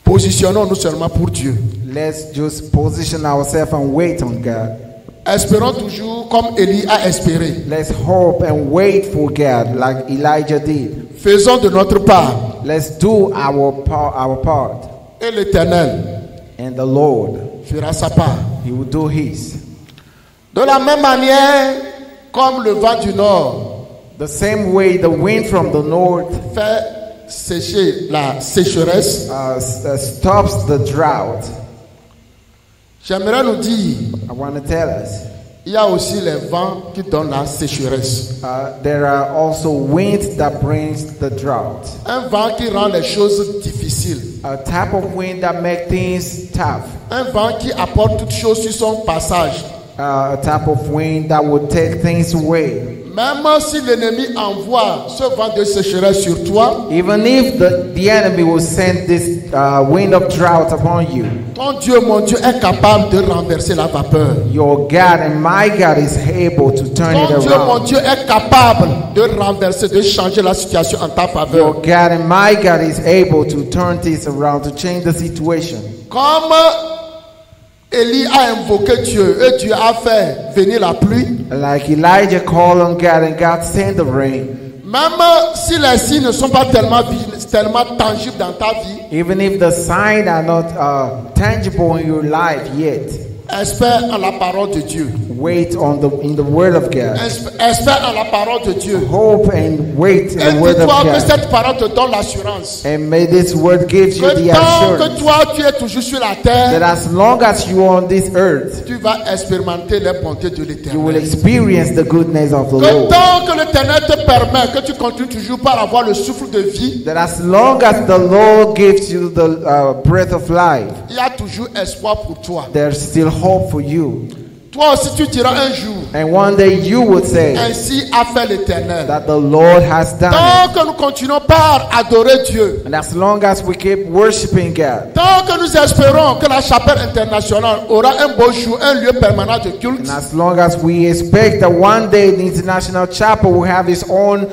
Positionnons-nous seulement pour Dieu. Let's just position ourselves and wait on God. Espérons toujours comme Élie a espéré. Let's hope and wait for God like Elijah did. Faisons de notre part. Let's do our part. Et l'Éternel And the Lord, fera sa part. He will do His. De la même manière, comme le vent du nord The same way the wind from the north fait sécher la sécheresse, stops the drought, j'aimerais nous dire, I want to tell us, il y a aussi les vents qui donnent la sécheresse. there are also winds that brings the drought. Un vent qui rend les choses difficiles. A type of wind that make things tough. Un vent qui apporte toutes choses sur son passage. A type of wind that will take things away. Même si l'ennemi envoie ce vent de sécheresse sur toi, Even if the enemy will send this wind of drought upon you, ton Dieu, mon Dieu, est capable de renverser la vapeur. your God and my God is able to turn it Ton Dieu, mon around. Dieu, est capable de renverser, de changer la situation en ta Your faveur. God and my God is able to turn this around, to change the situation. Comme Élie a invoqué Dieu et Dieu a fait venir la pluie, Like Elijah called on God and God sent the rain. même si les signes ne sont pas tellement tangibles dans ta vie, Even if the signs are not tangible in your life yet, espère en la parole de Dieu. wait in the word of God. Espère en la parole de Dieu. Hope and wait in Et the word of dis-toi que God. cette parole te donne l'assurance. And may this word give you Que the tant que assurance toi tu es toujours sur la terre, that as long as you are on this earth, tu vas expérimenter les bontés de you will l'Éternel. experience the goodness of the Que Lord. tant que l'Éternel te permet que tu continues toujours par avoir le souffle de vie, That as long as the Lord gives you the breath of life, il y a toujours espoir pour toi. there's still hope for you. Toi aussi tu diras un jour, And one day you will say ainsi a fait l'Éternel. that the Lord has done it. Tant que nous continuons par adorer Dieu, And as long as we keep worshiping God, tant que nous espérons que la chapelle internationale aura un beau jour, un lieu permanent de culte, and as long as we expect that one day the International Chapel will have its own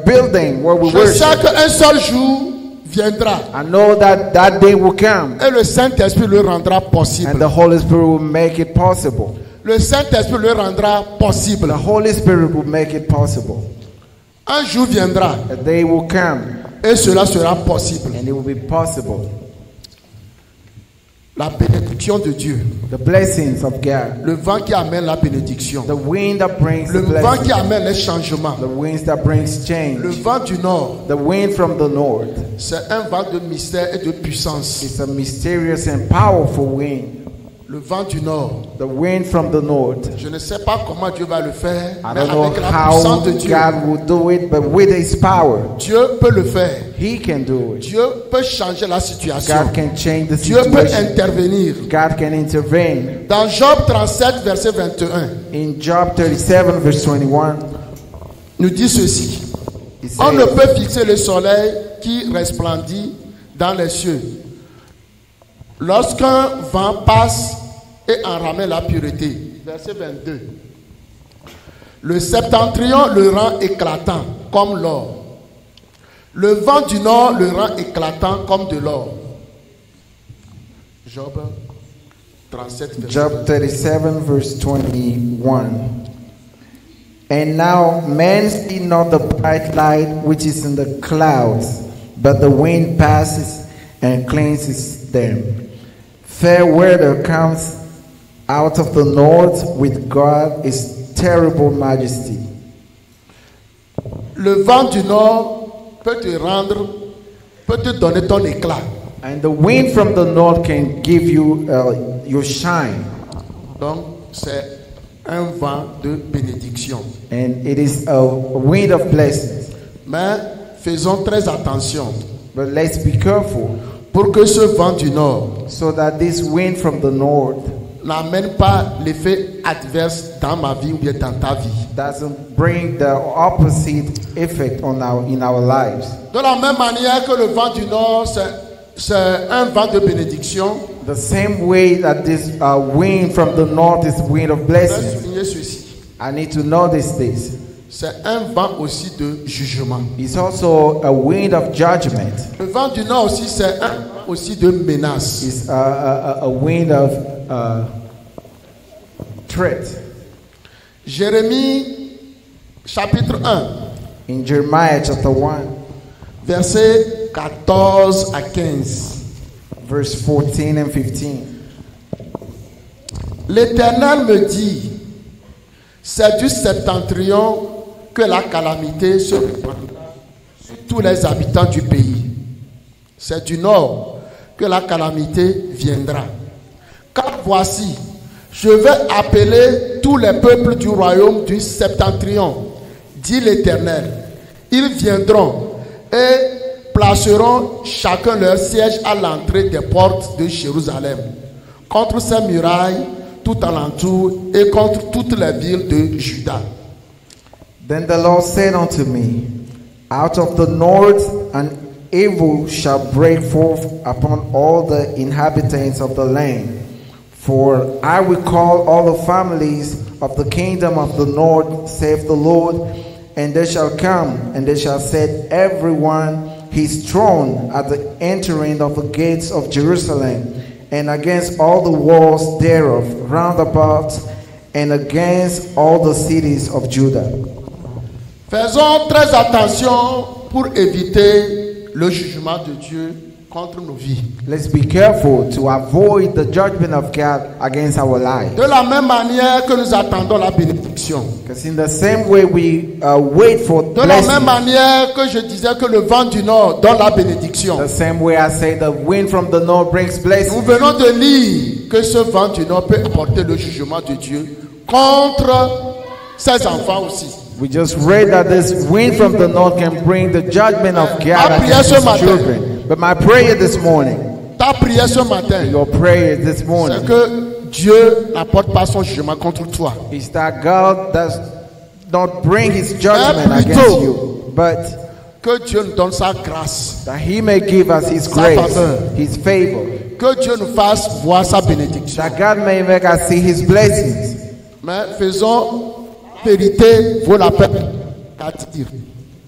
building where we je sais worship, qu'un seul jour viendra I know that that day will come, et le Saint-Esprit le rendra and possible. the Holy Spirit will make it possible. Le Saint-Esprit le rendra possible. The Holy Spirit will make it possible. Un jour viendra A day will come, et cela sera possible. and it will be possible. La bénédiction de Dieu, The blessings of God, le vent qui amène la bénédiction, the wind that brings le the vent qui blessing, amène les changements, the winds that brings le change, vent du nord, the wind from the north. c'est un vent de mystère et de puissance. It's a mysterious and powerful wind. Le vent du nord, The wind from the north. je ne sais pas comment Dieu va le faire, I mais don't know avec la how puissance de Dieu, God will do it, but with His power, Dieu peut le faire. He can do it. Dieu peut changer la situation. God can change the Dieu peut situation. intervenir. God can intervene. Dans Job 37, verset 21, In Job 37, verse 21, nous dit ceci. He On ne says, peut fixer le soleil qui resplendit dans les cieux. Lorsqu'un vent passe et en ramène la pureté. Verset 22. Le septentrion le rend éclatant comme l'or. Le vent du nord le rend éclatant comme de l'or. Job 37, verset Job 37, verse 21. And now men see not the bright light which is in the clouds, but the wind passes and cleanses them. Fair weather comes out of the north, with God is terrible majesty. Le vent du nord peut te donner ton éclat. And the wind from the north can give you your shine. Donc, c'est un vent de bénédiction. And it is a wind of blessings. Mais faisons très attention But let's be careful pour que ce vent du nord so that this wind from the north n'amène pas l'effet adverse dans ma vie ou bien dans ta vie. doesn't bring the opposite effect on in our lives. De la même manière que le vent du nord, c'est un vent de bénédiction. The same way that this wind from the north is wind of Je vais blessings. souligner ceci. I need to notice this. C'est un vent aussi de jugement. It's also a wind of judgment. Le vent du nord aussi, c'est un vent aussi de menace. It's a wind of threat. Jérémie chapitre 1, In Jeremiah chapter 1, versets 14 à 15. verse 14 and 15. L'Éternel me dit, c'est du septentrion que la calamité se répandra sur tous les habitants du pays. C'est du nord que la calamité viendra. Car voici, je vais appeler tous les peuples du royaume du septentrion, dit l'Éternel. Ils viendront et placeront chacun leur siège à l'entrée des portes de Jérusalem, contre ses murailles tout alentour et contre toutes les villes de Juda. Then the Lord said unto me, out of the north an evil shall break forth upon all the inhabitants of the land. For I will call all the families of the kingdom of the north, saith the Lord, and they shall come, and they shall set everyone his throne at the entering of the gates of Jerusalem, and against all the walls thereof round about, and against all the cities of Judah. Faisons très attention pour éviter le jugement de Dieu contre nos vies. Let's be careful to avoid the judgment of God against our lives. De la même manière que nous attendons la bénédiction. Because in the same way we wait for De la même blessing, manière que je disais que le vent du nord donne la bénédiction. the same way I say the wind from the north brings Nous blessing. venons de lire que ce vent du nord peut apporter le jugement de Dieu contre ses enfants aussi. We just read that this wind from the north can bring the judgment of God Ma prière against ce his matin. children. But my prayer this morning, Ta prière ce matin, your prayer this c'est morning, que Dieu n'apporte pas son jugement contre toi. is that God does not bring his judgment Mais plutôt, against you, but Que Dieu nous donne sa grâce. that he may give us his Sa grace, faveur. his favor, Que Dieu nous fasse voir sa bénédiction. that God may make us see his blessings. Mais faisons vérité vaut la peine qu'à dire.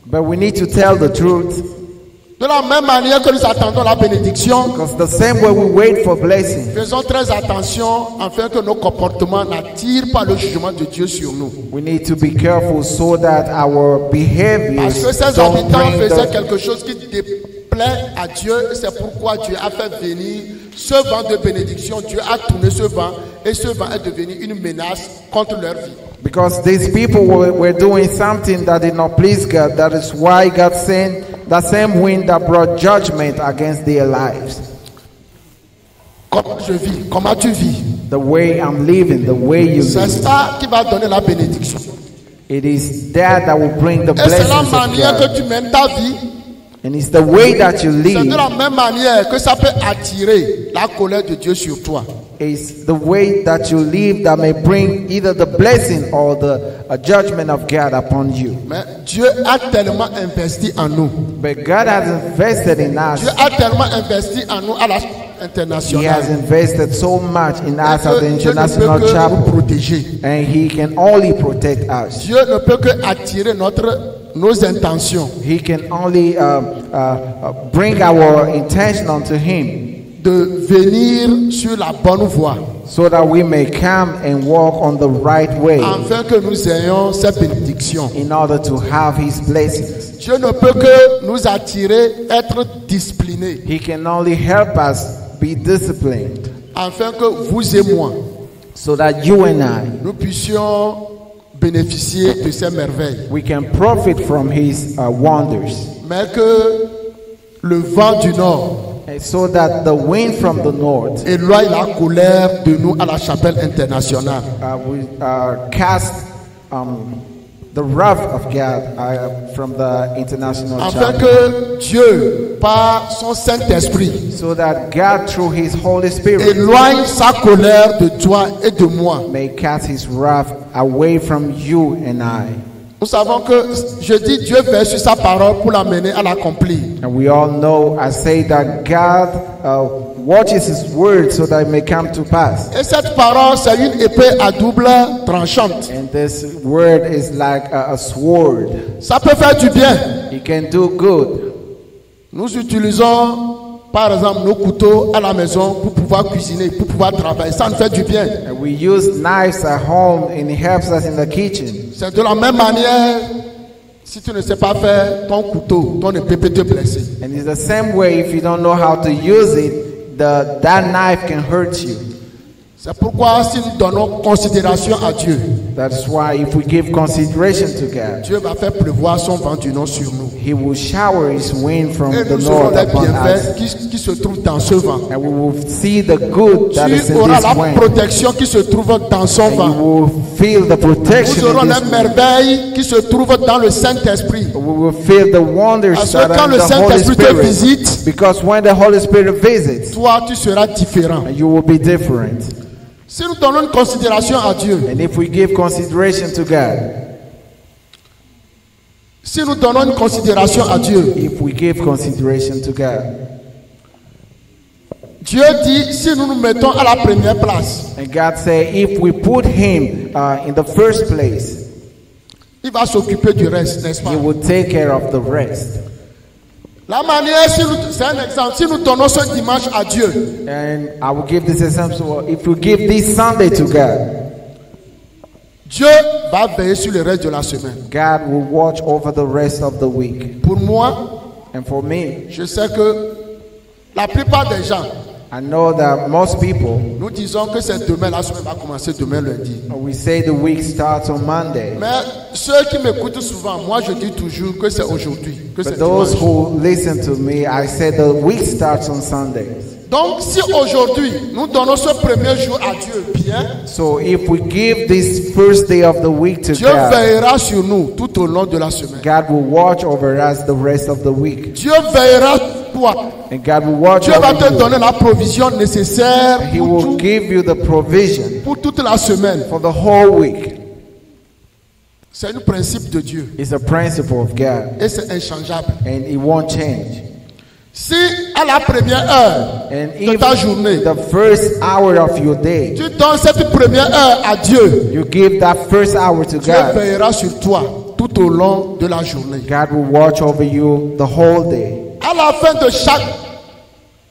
But we need to tell the truth, De la même manière que nous attendons la bénédiction, because the same way we wait for blessing, faisons très attention afin que nos comportements n'attirent pas le jugement de Dieu sur nous. we need to be careful so that our Parce behaviors que ces don't habitants bring faisaient the, quelque chose qui déplaît à Dieu. Et c'est pourquoi Dieu a fait venir ce vent de bénédiction. Dieu a tourné ce vent et ce vent est devenu une menace contre leur vie. because these people were doing something that did not please God. That is why God sent the same wind that brought judgment against their lives. Comment je vis? Comment tu vis? The way I'm living, the way you C'est live, ça qui va donner la bénédiction. it is that will bring the Et c'est la blessings of manière God. que tu mènes ta vie. And it's the way that you C'est de live. la même manière que ça peut attirer la colère de Dieu sur toi. It's the way that you live that may bring either the blessing or the judgment of God upon you. Mais Dieu a tellement investi en nous. But God has invested in Dieu us. a tellement investi en nous He international. has invested so much in Et us at the que Dieu ne International peut que nous Chapel, protéger. and He can only protect us. Dieu ne peut que attirer nos intentions, He can only bring our intention onto Him, de venir sur la bonne voie, so that we may come and walk on the right way, afin que nous ayons cette bénédiction. in order to have His blessings. Dieu ne peut que nous attirer, être disciplinés, He can only help us be disciplined, afin que vous et moi, so that you and I, nous puissions bénéficier de ces merveilles. we can profit from His wonders, Mais que le vent du nord and so that the wind from the north éloigne la colère de nous à la chapelle internationale. will cast the wrath of God from the International Afin Chapel, que Dieu, par son Saint-Esprit, so that God through His Holy Spirit éloigne sa colère de toi et de moi. may cast His wrath away from you and I. Nous savons que je dis Dieu veille sur sa parole pour l'amener à l'accomplir. And we all know, I say that God watches His word so that it may come to pass. Et cette parole, c'est une épée à double tranchante. And this word is like a sword. Ça peut faire du bien. It can do good. Nous utilisons, par exemple, nos couteaux à la maison pour pouvoir cuisiner, pour pouvoir travailler. Ça nous fait du bien. And we use knives at home and it helps us in the kitchen. C'est de la même manière, si tu ne sais pas faire ton couteau, ton épée peut te blesser. And it's the same way, if you don't know how to use it, that knife can hurt you. C'est pourquoi si nous donnons considération à Dieu, That's why if we give consideration to God, Dieu va faire pleuvoir son vent du nord sur nous. He will shower His wind from Et the nous aurons north les upon us. bienfaits qui se trouvent dans ce vent. And we will see the good that is Tu in auras this la wind. protection qui se trouve dans son And you vent. will feel the Nous protection aurons in les this wind. merveilles qui se trouvent dans le Saint-Esprit. We will feel the wonders Parce that que are quand in le the Holy Saint-Esprit te Spirit. visite, Because when the Holy Spirit visits, toi tu seras différent. you will be different. Si nous donnons une considération à Dieu, And if we give consideration to God, si nous donnons une considération à Dieu, if we give consideration to God, Dieu dit si nous nous mettons à la première place, and God say, if we put Him in the first place, il va s'occuper du reste, n'est-ce pas? He will take care of the rest. La manière, c'est un exemple, si nous donnons ce dimanche à Dieu, And I will give this example. If we give this Sunday to God, Dieu va veiller sur le reste de la semaine. God will watch over the rest of the week. Pour moi, And for me, je sais que la plupart des gens, I know that most people, nous disons que c'est demain, la semaine va commencer demain lundi. we say the week starts on Monday. Mais ceux qui m'écoutent souvent, moi je dis toujours que c'est aujourd'hui, que c'est But those dimanche. who listen to me, I say the week starts on Sunday. Donc si aujourd'hui nous donnons ce premier jour à Dieu bien, So if we give this first day of the week to Dieu God, veillera sur nous tout au long de la semaine. God will watch over us the rest of the week. Dieu veillera sur toi. And God will watch Dieu va te over you. donner la provision nécessaire He will give you the provision pour toute la semaine. for the whole week. C'est un principe de Dieu It's a principle of God, et c'est inchangeable. and it won't change. Si à la première heure And de if ta journée, the first hour of your day, tu donnes cette première heure à Dieu, you give that first hour to Dieu God, veillera sur toi tout au long de la journée. God will watch over you the whole day. À la fin de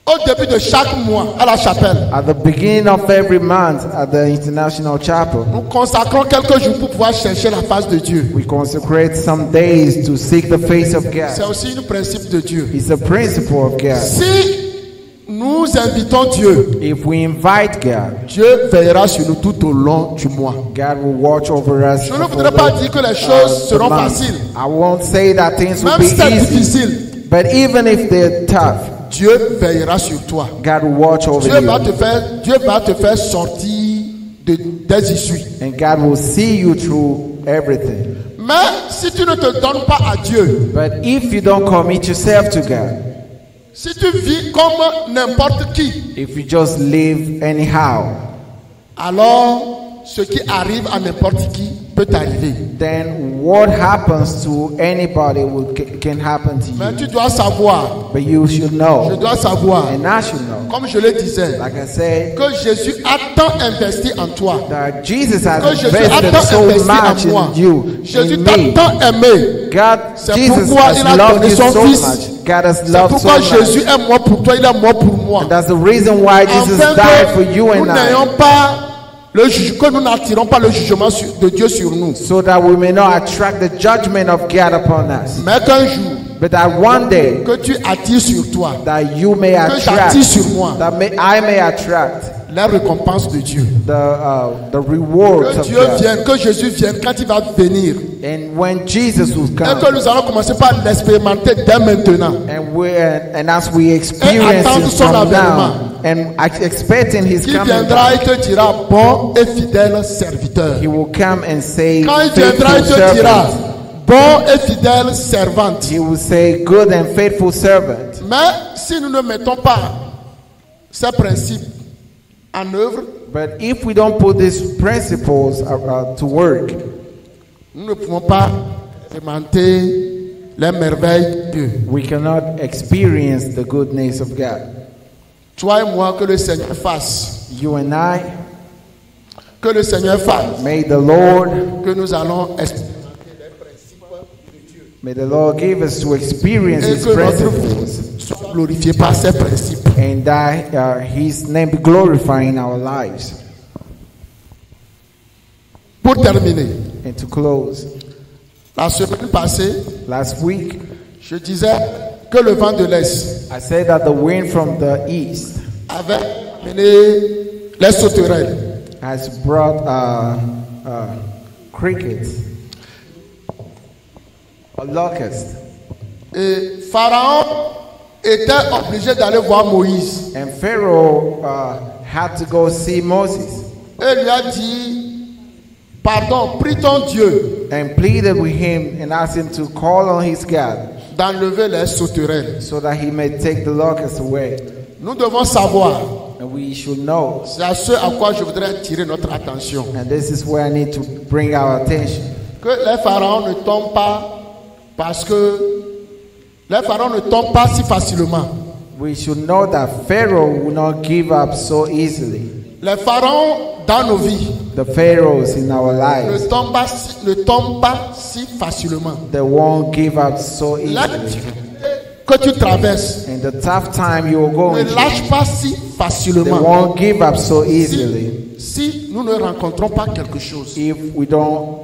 au début de chaque mois à la chapelle, At the beginning of every month at the International Chapel, nous consacrons quelques jours pour pouvoir chercher la face de Dieu. we consecrate some days to seek the face of C'est God. aussi un principe de Dieu. It's a principle of God. Si nous invitons Dieu, If we invite God, Dieu veillera sur nous tout au long du mois. God will watch over us. Je ne for voudrais the- pas dire que les choses the seront month. faciles. I won't say that things will Même be si c'est easy, difficile, but even if they're tough, Dieu veillera sur toi. God will watch over Dieu va you, te faire sortir des issues. and God will see you through everything. Mais si tu ne te donnes pas à Dieu, But if you don't commit yourself to God, si tu vis comme n'importe qui, if you just live anyhow, alors ce qui arrive à n'importe qui peut t'arriver. then what happens to anybody can happen to Mais you. tu dois savoir, But you should je know, dois savoir, and I should know, comme je le disais, like I said, que Jésus a tant investi en toi. that Jesus has Que Jésus a invested tant so investi much en moi. in you, Jésus in t'a me. tant aimé. God, C'est Jesus pourquoi il has a loved donné you son so fils. much. God has C'est loved so pourquoi much. Jésus est mort pour toi, il est mort pour moi. And that's the reason why Jesus Afin died for que you nous and I. n'ayons pas le que nous n'attirons pas le jugement de Dieu sur nous. So that we may not attract the judgment of God upon us. Mais qu'un jour, But that one day, que tu attires sur toi that you may Que attract, j'attire sur moi. I may attract la récompense de Dieu. the rewards Que of Dieu God. vienne, que Jésus vienne quand il va venir. And when Jesus will Et que come, nous allons commencer par l'expérimenter dès maintenant. and as we experience attendre it son from avènement. now, and expecting His Qui coming viendra et back, te dira bon et fidèle serviteur. He will come and say, Quand il viendra, il faithful te dira servant. bon et fidèle servante. He will say, good and faithful servant. Mais si nous ne mettons pas ces principes en œuvre, But if we don't put these principles to work, nous ne pouvons pas expérimenter les merveilles de Dieu. we cannot experience the goodness of God. Toi et moi, que le Seigneur fasse. You and I, Que le Seigneur fasse. may the Lord give us to experience Et His que notre principles, soit glorifié par ces principes. and that His name be glorified in our lives. Pour terminer, And to close, la semaine passée, last week je disais que le vent de l'Est I said that the wind from the east avait mené les sauterelles. has brought crickets, a locust, Et Pharaon était obligé d'aller voir Moïse. and Pharaoh had to go see Moses Et lui a dit, pardon, prie ton Dieu and pleaded with him and asked him to call on his God d'enlever les sauterelles. so that he may take the locusts away. Nous devons savoir, And we should know, c'est à ce à quoi je voudrais attirer notre attention, and this is where I need to bring our attention, que les pharaons ne tombent pas parce que les pharaons ne tombent pas si facilement. we should know that Pharaoh will not give up so easily. Les pharaons dans nos vies The pharaohs in our lives, ne tombent pas si facilement. they won't give up so La easily. difficulté que tu traverses And the tough time you are ne going through, lâche pas si they facilement. won't give up so easily Si nous ne rencontrons pas quelque chose. if we don't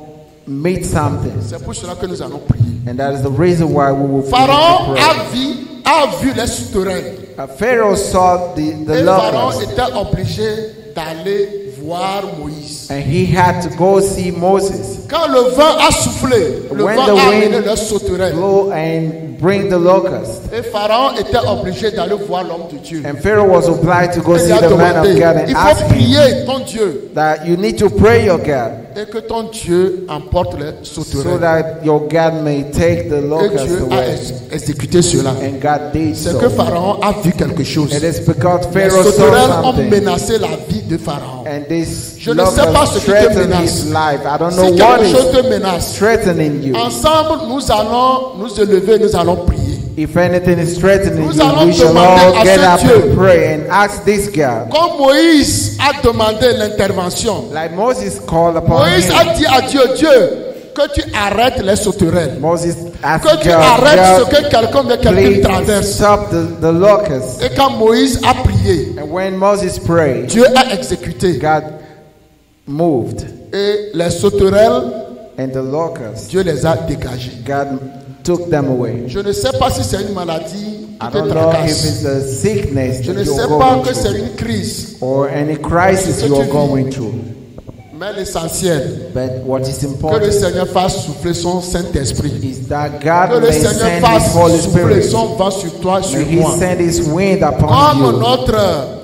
meet something. C'est pour cela que nous allons prier. And that is the reason why we will Pharaon pray. a vu les souterrains. Pharaoh saw the Et Pharaon locusts, était obligé d'aller voir Moïse. and he had to go see Moses. Quand le vent a soufflé, le When vent the a wind amené les sauterelles. Blow and bring the locusts. Et Pharaon était obligé d'aller voir l'homme de Dieu. And Pharaoh was obliged to go Et see il a the man of demandé, God and il ask faut him prier ton Dieu that you need to pray your God et que ton Dieu emporte les so sauterelles. that your God may take the Et locusts Dieu a away. exécuté cela. And God did C'est que so. Pharaon a vu quelque chose. It is because Les Pharaoh saw sauterelles ont something, menacé la vie de Pharaon. and this Je ne sais pas ce locust qui te threatened menace. his life. I don't know Si what quelque chose is te menace, threatening you. ensemble nous allons nous élever, nous allons prier. If anything is threatening Nous you, allons we shall demander all à get ce up Dieu. and pray and ask this God. Comme Moïse a demandé l'intervention, Like Moses called upon Moïse him. a dit à Dieu, Dieu, que tu arrêtes les sauterelles. Moses asked Que tu God, arrêtes ce God, que quelqu'un please traverse. stop the locusts. Et quand Moïse a prié, And when Moses prayed, Dieu a exécuté. God moved, Et les sauterelles, and the locusts, Dieu les a dégagées. God took them away. Je ne sais pas si c'est une maladie I qui te don't know if tracasse. it's a sickness Je that ne sais you're pas going que c'est through, une crise. or any crisis you are going through. Mais l'essentiel, But what is que le important Seigneur fasse souffler son Saint-Esprit. is that Que God le may Seigneur send His fasse Holy souffler Spirit. son vent sur toi, sur May He moi. send His wind upon Comme you. notre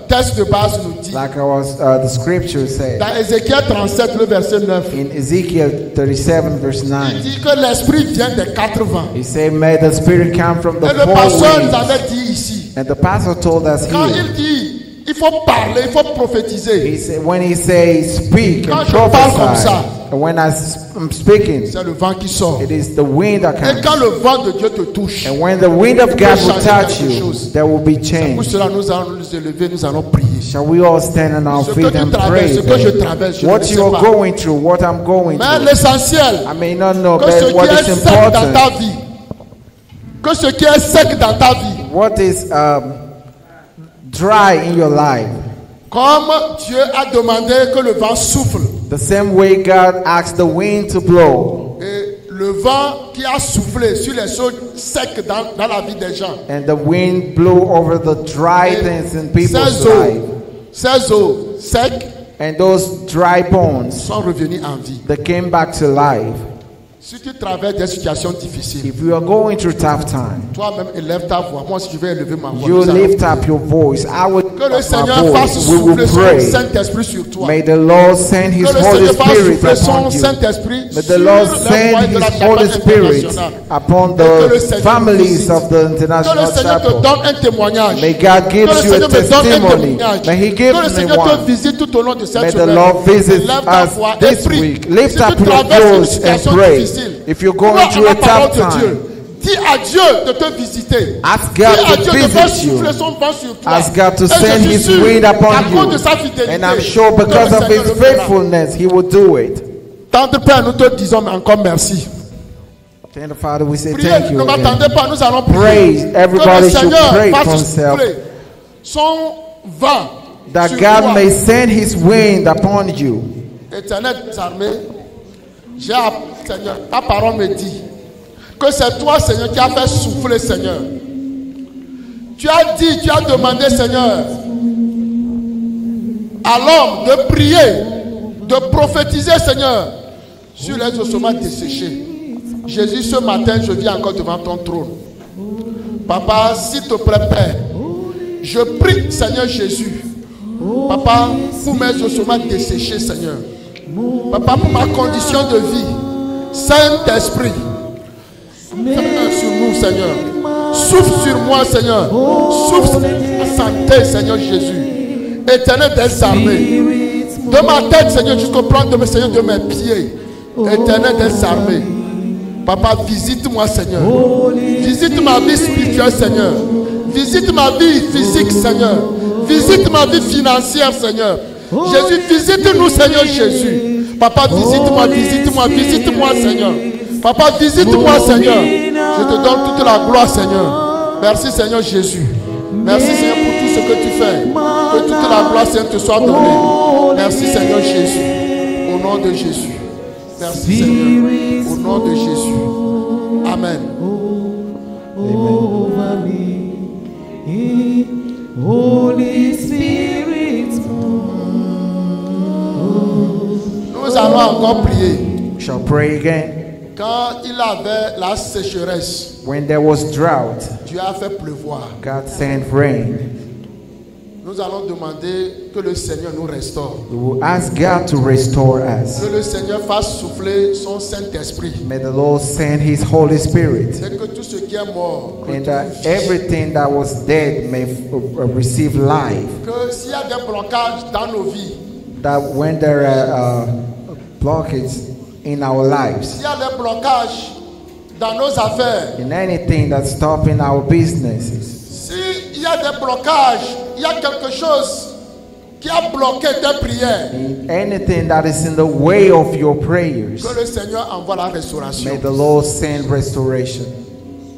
texte de base nous dit, Like the scripture said dans Ézéchiel 37, le verset 9, in Ezekiel 37 verse il 9. dit que l'Esprit vient des quatre vents. He said, may the Spirit come from the Et le four pasteur nous winds. avait dit ici, And the pastor told us quand here, il dit, il il faut parler, il faut prophétiser. When he says speak Quand and je parle comme prophesy, ça, and when I'm speaking, c'est le vent qui sort. it is the wind that Et quand comes. le vent de Dieu te touche, And when the wind of God will touch quelque you, chose. there will be pour change. cela nous allons nous élever, nous allons prier. Shall we all stand on our Ce que feet tu and traverses, pray? ce que je traverse, je ne What sais you are pas. going through, what I'm going Mais through. l'essentiel, I may not know, que ce but what qui est is sec dans ta important, vie, que ce qui est sec dans ta vie, what is dry in your life, comme Dieu a demandé que le vent souffle, the same way God asked the wind to blow, et le vent qui a soufflé sur les choses secs dans la vie des gens, and the wind blew over the dry things in people's ces life, eaux secs and those dry bones, sont revenus en vie. they came back to life. Si tu traverses des situations difficiles, If you are going through tough time, toi-même élève ta voix. Moi aussi, je vais élever ma voix. you Nous allons lift prier. up your voice. I will Que le lift up Seigneur my fasse voice. We souffler will son pray. Saint-Esprit sur toi. May the Lord send His Que le Holy Seigneur fasse Spirit souffler son upon you. Saint-Esprit May sur the Lord les send foyers de la His Holy chapelle Spirit internationale. upon Et que le the Seigneur families visite. of the Que le International Seigneur te Chapel. donne un témoignage. May God give Que le you a Seigneur me donne un testimony. témoignage. May He Que give le me Seigneur te one. visite tout au long de cette May the semaine. Lord visit Lève ta us voix et this prie. week. Lift Si up tu your traverses une voice and situation pray. difficile, If you're crois going en through la a parole tough de time, Dieu. Dis à Dieu de te visiter. ask Dis God à to Dieu de faire visit you. souffler son vent sur toi. Ask God to Et je send suis His sûr, wind à upon cause de you. sa fidélité, And I'm sure que because le of Seigneur His le fera. faithfulness, He will do it. Tendre Père, nous te disons encore merci. Tender Father, we say Priez, thank you ne again. m'attendez pas, nous allons prier. Praise. Que Everybody le should Seigneur pray for fasse himself. souffler son vent That sur God toi. may send His wind upon you. Éternel des armées, Seigneur, ta parole me dit que c'est toi, Seigneur, qui as fait souffler, Seigneur. Tu as dit, tu as demandé, Seigneur, à l'homme de prier, de prophétiser, Seigneur, sur les ossements desséchés. Jésus, ce matin, je viens encore devant ton trône. Papa, s'il te plaît, Père, je prie, Seigneur Jésus, Papa, pour mes ossements desséchés, Seigneur. Papa, pour ma condition de vie, Saint-Esprit, fais sur nous, Seigneur. Souffle sur moi, Seigneur. Souffle sur ma santé, Seigneur Jésus. Éternel des armées. De ma tête, Seigneur, jusqu'au plan de mes Seigneur, de mes pieds. Éternel des armées. Papa, visite-moi, Seigneur. Visite ma vie spirituelle, Seigneur. Visite ma vie physique, Seigneur. Visite ma vie financière, Seigneur. Jésus, visite-nous, Seigneur Jésus. Papa, visite-moi, visite-moi, visite-moi, Seigneur. Papa, visite-moi, Seigneur. Je te donne toute la gloire, Seigneur. Merci, Seigneur Jésus. Merci, Seigneur, pour tout ce que tu fais. Que toute la gloire, Seigneur, te soit donnée. Merci, Seigneur Jésus. Au nom de Jésus. Merci, Seigneur. Au nom de Jésus. Amen. Holy Spirit, Nous allons encore prier. We shall pray again. Quand il avait la sécheresse, When there was drought, Dieu a fait pleuvoir. God sent rain. Nous allons demander que le Seigneur nous restaure. We will ask God to restore us. Que le Seigneur fasse souffler son Saint-Esprit. May the Lord send His Holy Spirit. C'est que tout ce qui est mort, And that everything that was dead may receive life. que s'il y a des blocages dans nos vies, That when there are blockages in our lives, s'il y a des blocages dans nos affaires, in anything that's stopping our businesses, s'il y a des blocages, il y a quelque chose qui a bloqué tes prières, in anything that is in the way of your prayers, que le Seigneur envoie la restauration. may the Lord send restoration.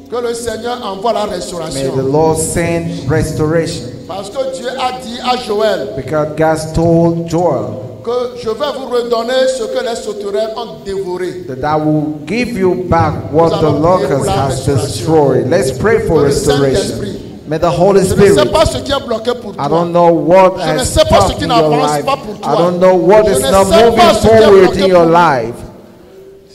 Que le Seigneur envoie la May the restauration. Lord send restoration. Parce que Dieu a dit à Joël Because God told Joel que je vais vous redonner ce que les sauterelles ont dévoré. that I will give you back what the locust has destroyed. Let's pray for Que le Saint-Esprit. restoration. May the Holy Je ne sais Spirit. pas ce qui est bloqué pour I toi. don't know what Je ne has sais pas ce stopped qui in your n'avance life. pas pour toi. I don't know what Je is ne not sais pas moving ce qui est forward bloqué in your pour- life.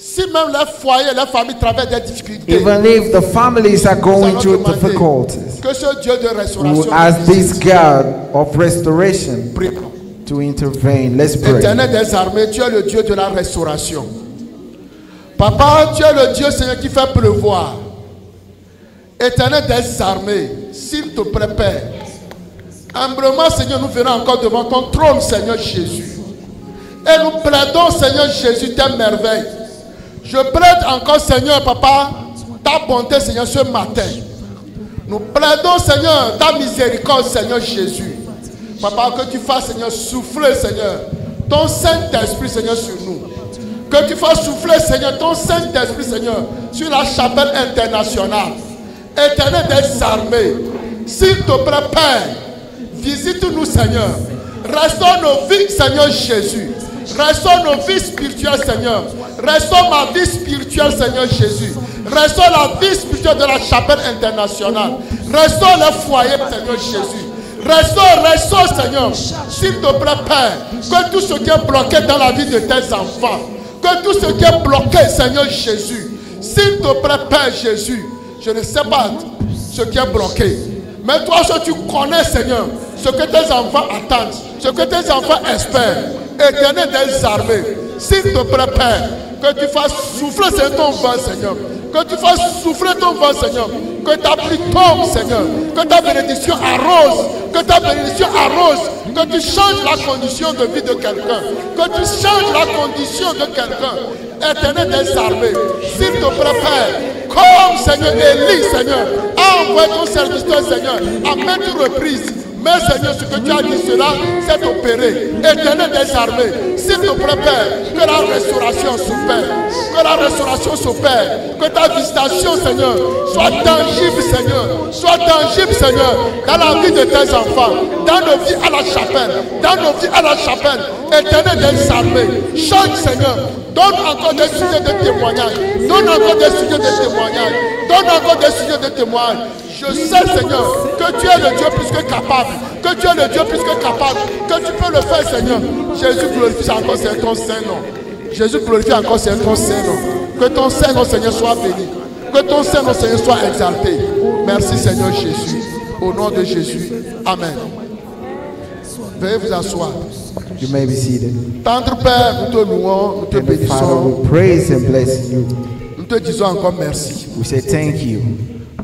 Si même les foyers, les familles traversent des difficultés, Even if the families are nous going allons through demander difficulties, que ce Dieu de we restauration will ask nous this visite. God of restoration Prions. to intervene. Let's pray. Éternel des armées, tu es le Dieu de la restauration. Papa, tu es le Dieu, Seigneur, qui fait pleuvoir. Éternel des armées, s'il te plaît, Père, Humblement, Seigneur, nous venons encore devant ton trône, Seigneur Jésus. Et nous plaidons, Seigneur Jésus, tes merveilles. Je plaide encore, Seigneur, Papa, ta bonté, Seigneur, ce matin. Nous plaidons, Seigneur, ta miséricorde, Seigneur Jésus. Papa, que tu fasses, Seigneur, souffler, Seigneur, ton Saint-Esprit, Seigneur, sur nous. Que tu fasses souffler, Seigneur, ton Saint-Esprit, Seigneur, sur la chapelle internationale. Éternel des armées, s'il te plaît, Père, visite-nous, Seigneur. Restaure nos vies, Seigneur Jésus. Restaure nos vies spirituelles, Seigneur. Restaure ma vie spirituelle, Seigneur Jésus. Restaure la vie spirituelle de la chapelle internationale. Restaure le foyer, Seigneur Jésus. Restaure, Seigneur. S'il te plaît, Père, que tout ce qui est bloqué dans la vie de tes enfants, que tout ce qui est bloqué, Seigneur Jésus, s'il te plaît, Père Jésus, je ne sais pas ce qui est bloqué. Mais toi, ce que tu connais, Seigneur, ce que tes enfants attendent, ce que tes enfants espèrent, Éternel des armées, s'il te plaît, Père, que tu fasses souffler ton vent, Seigneur. Que tu fasses souffler ton vent, Seigneur. Que ta pluie tombe, Seigneur. Que ta bénédiction arrose. Que ta bénédiction arrose. Que tu changes la condition de vie de quelqu'un. Que tu changes la condition de quelqu'un. Éternel des armées, s'il te plaît, Père, comme Seigneur Élie, Seigneur, a envoyé ton serviteur, Seigneur, à maintes reprises. Mais Seigneur, ce que tu as dit, cela s'est opéré. Éternel des armées, s'il te plaît, Père, que la restauration s'opère. Que la restauration s'opère. Que ta visitation, Seigneur, soit tangible, Seigneur. Soit tangible, Seigneur, dans la vie de tes enfants, dans nos vies à la chapelle. Dans nos vies à la chapelle. Éternel des armées, change, Seigneur. Donne encore des sujets de témoignage. Donne encore des sujets de témoignage. Donne encore des sujets de témoignage. Je sais, Seigneur, que tu es le Dieu plus que capable. Que tu es le Dieu plus que capable. Que tu peux le faire, Seigneur. Jésus glorifie encore ton Saint-Nom. Jésus glorifie encore ton Saint-Nom. Que ton Saint-Nom, Seigneur, soit béni. Que ton Saint-Nom, Seigneur, soit exalté. Merci, Seigneur Jésus. Au nom de Jésus. Amen. Veuillez vous asseoir. You may be seated. Tendre Père, nous te louons, nous te And the Father, bénissons. we praise and bless you. Nous te disons encore merci. We say thank you.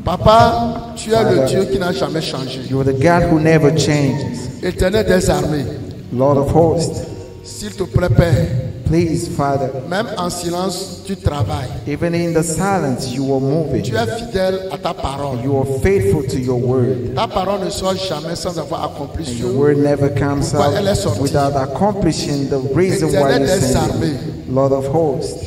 Papa, tu es le Father, Dieu qui n'a jamais changé. You are the God who never changes. Éternel des armées, Lord of hosts, s'il te plaît, Père, please, Father, même en silence, tu travailles. even in the silence, you are moving. Tu es fidèle à ta parole. You are faithful to your word. Ta parole ne sort jamais sans avoir accompli And sur your nous. word never comes Pourquoi elle est out sortie? without accomplishing the reason why Éternel you des sent armées, it. Lord of hosts,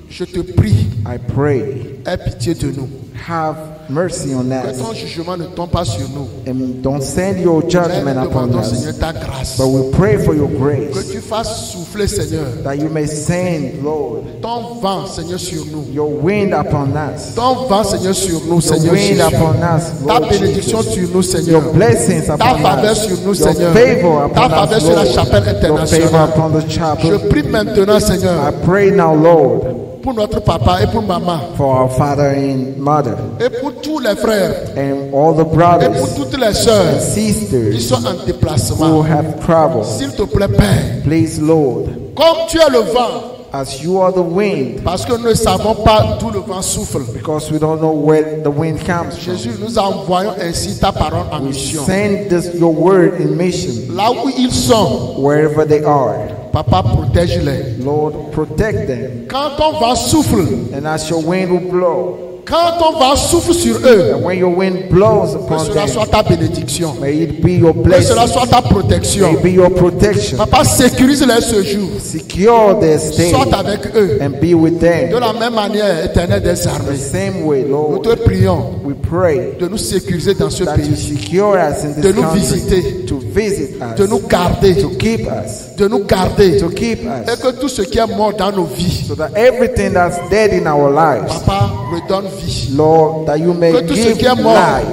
je te prie, I pray, aie pitié de nous. have mercy on Que us. ton jugement ne tombe pas sur nous. And don't send your Mais judgment nous upon demandons, us. Seigneur, ta grâce. But we pray for your Que grace, tu fasses souffler, Seigneur, that you may send, Lord, ton vent, Seigneur, sur nous. your wind upon us. Ton vent, Seigneur, sur nous, Your Seigneur wind Jésus. upon us, Ta Lord bénédiction Jesus. sur nous, Seigneur. Your blessings Ta upon faveur us. sur nous, Your Seigneur. favor Ta upon faveur us, sur la chapelle Lord. Your favor internationale. upon the Je chapel. prie maintenant, Seigneur, I pray now, Lord, pour notre papa et pour maman, for our father and mother, et pour tous les frères, and all the et pour brothers toutes les and sœurs qui sisters sont en who déplacement. have traveled. S'il te plaît, Père, Please, Lord, comme tu es le vent, as you are the wind, parce que nous ne savons pas d'où le vent souffle. because we don't know where the wind comes from. Jésus, nous envoyons ainsi ta parole en mission. Send your word in mission Là où ils sont, wherever they are. Papa, protège-les. Lord, protect them. Quand ton vent souffle, And as your wind will blow, quand ton vent souffle sur eux, and when your wind blows que upon cela soit them, ta bénédiction, may it be your que blessing, cela soit ta may protection. it be your protection. Papa, sécurise-les ce jour. Secure their stay Sois avec eux. and be with De them. la même manière, éternel des The armées, same way, nous Lord, te prions we pray de nous sécuriser dans ce that you pays, secure us in de this nous country, visiter, to visit de nous us, garder, to keep us, de nous garder, to keep et us, que tout ce qui est mort dans nos vies, so that everything that's dead in our lives, Papa, redonne vie. Lord, that you may Que tout ce give qui est mort life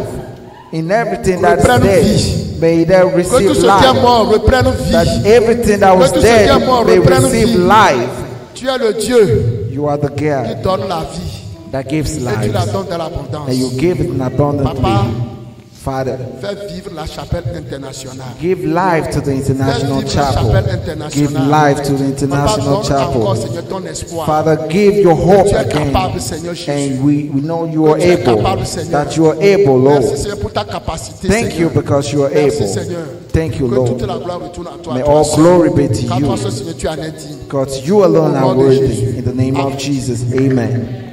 in everything that's reprenne dead. vie. May they Que tout receive ce qui est life. mort reprenne That vie. everything that was tout ce qui est dead mort may reprenne receive vie. life. Tu es le Dieu You are the qui God donne la vie that gives et tu la life, donnes dans and l'abondance. you give it in abundantly. Papa, Father, fais vivre la chapelle internationale. give life to the international Fais vivre la chapel. chapelle internationale. Give life to the Papa, international donne encore, chapel. Seigneur, ton espoir. Father, give your hope Tu es again. capable, Seigneur Jésus. And we know you are Tu es able, capable, Seigneur. that you are able, Merci, Lord. Seigneur, pour ta capacité, Thank you Seigneur. because you are Merci, able. Seigneur. Thank you, Que toute Lord. la gloire retourne à toi. May toi all seul. glory be to Car toi you, seul, Seigneur, tu en es digne. because you alone Au are nom de worthy. Jésus. In the name of Amen. Jesus, amen.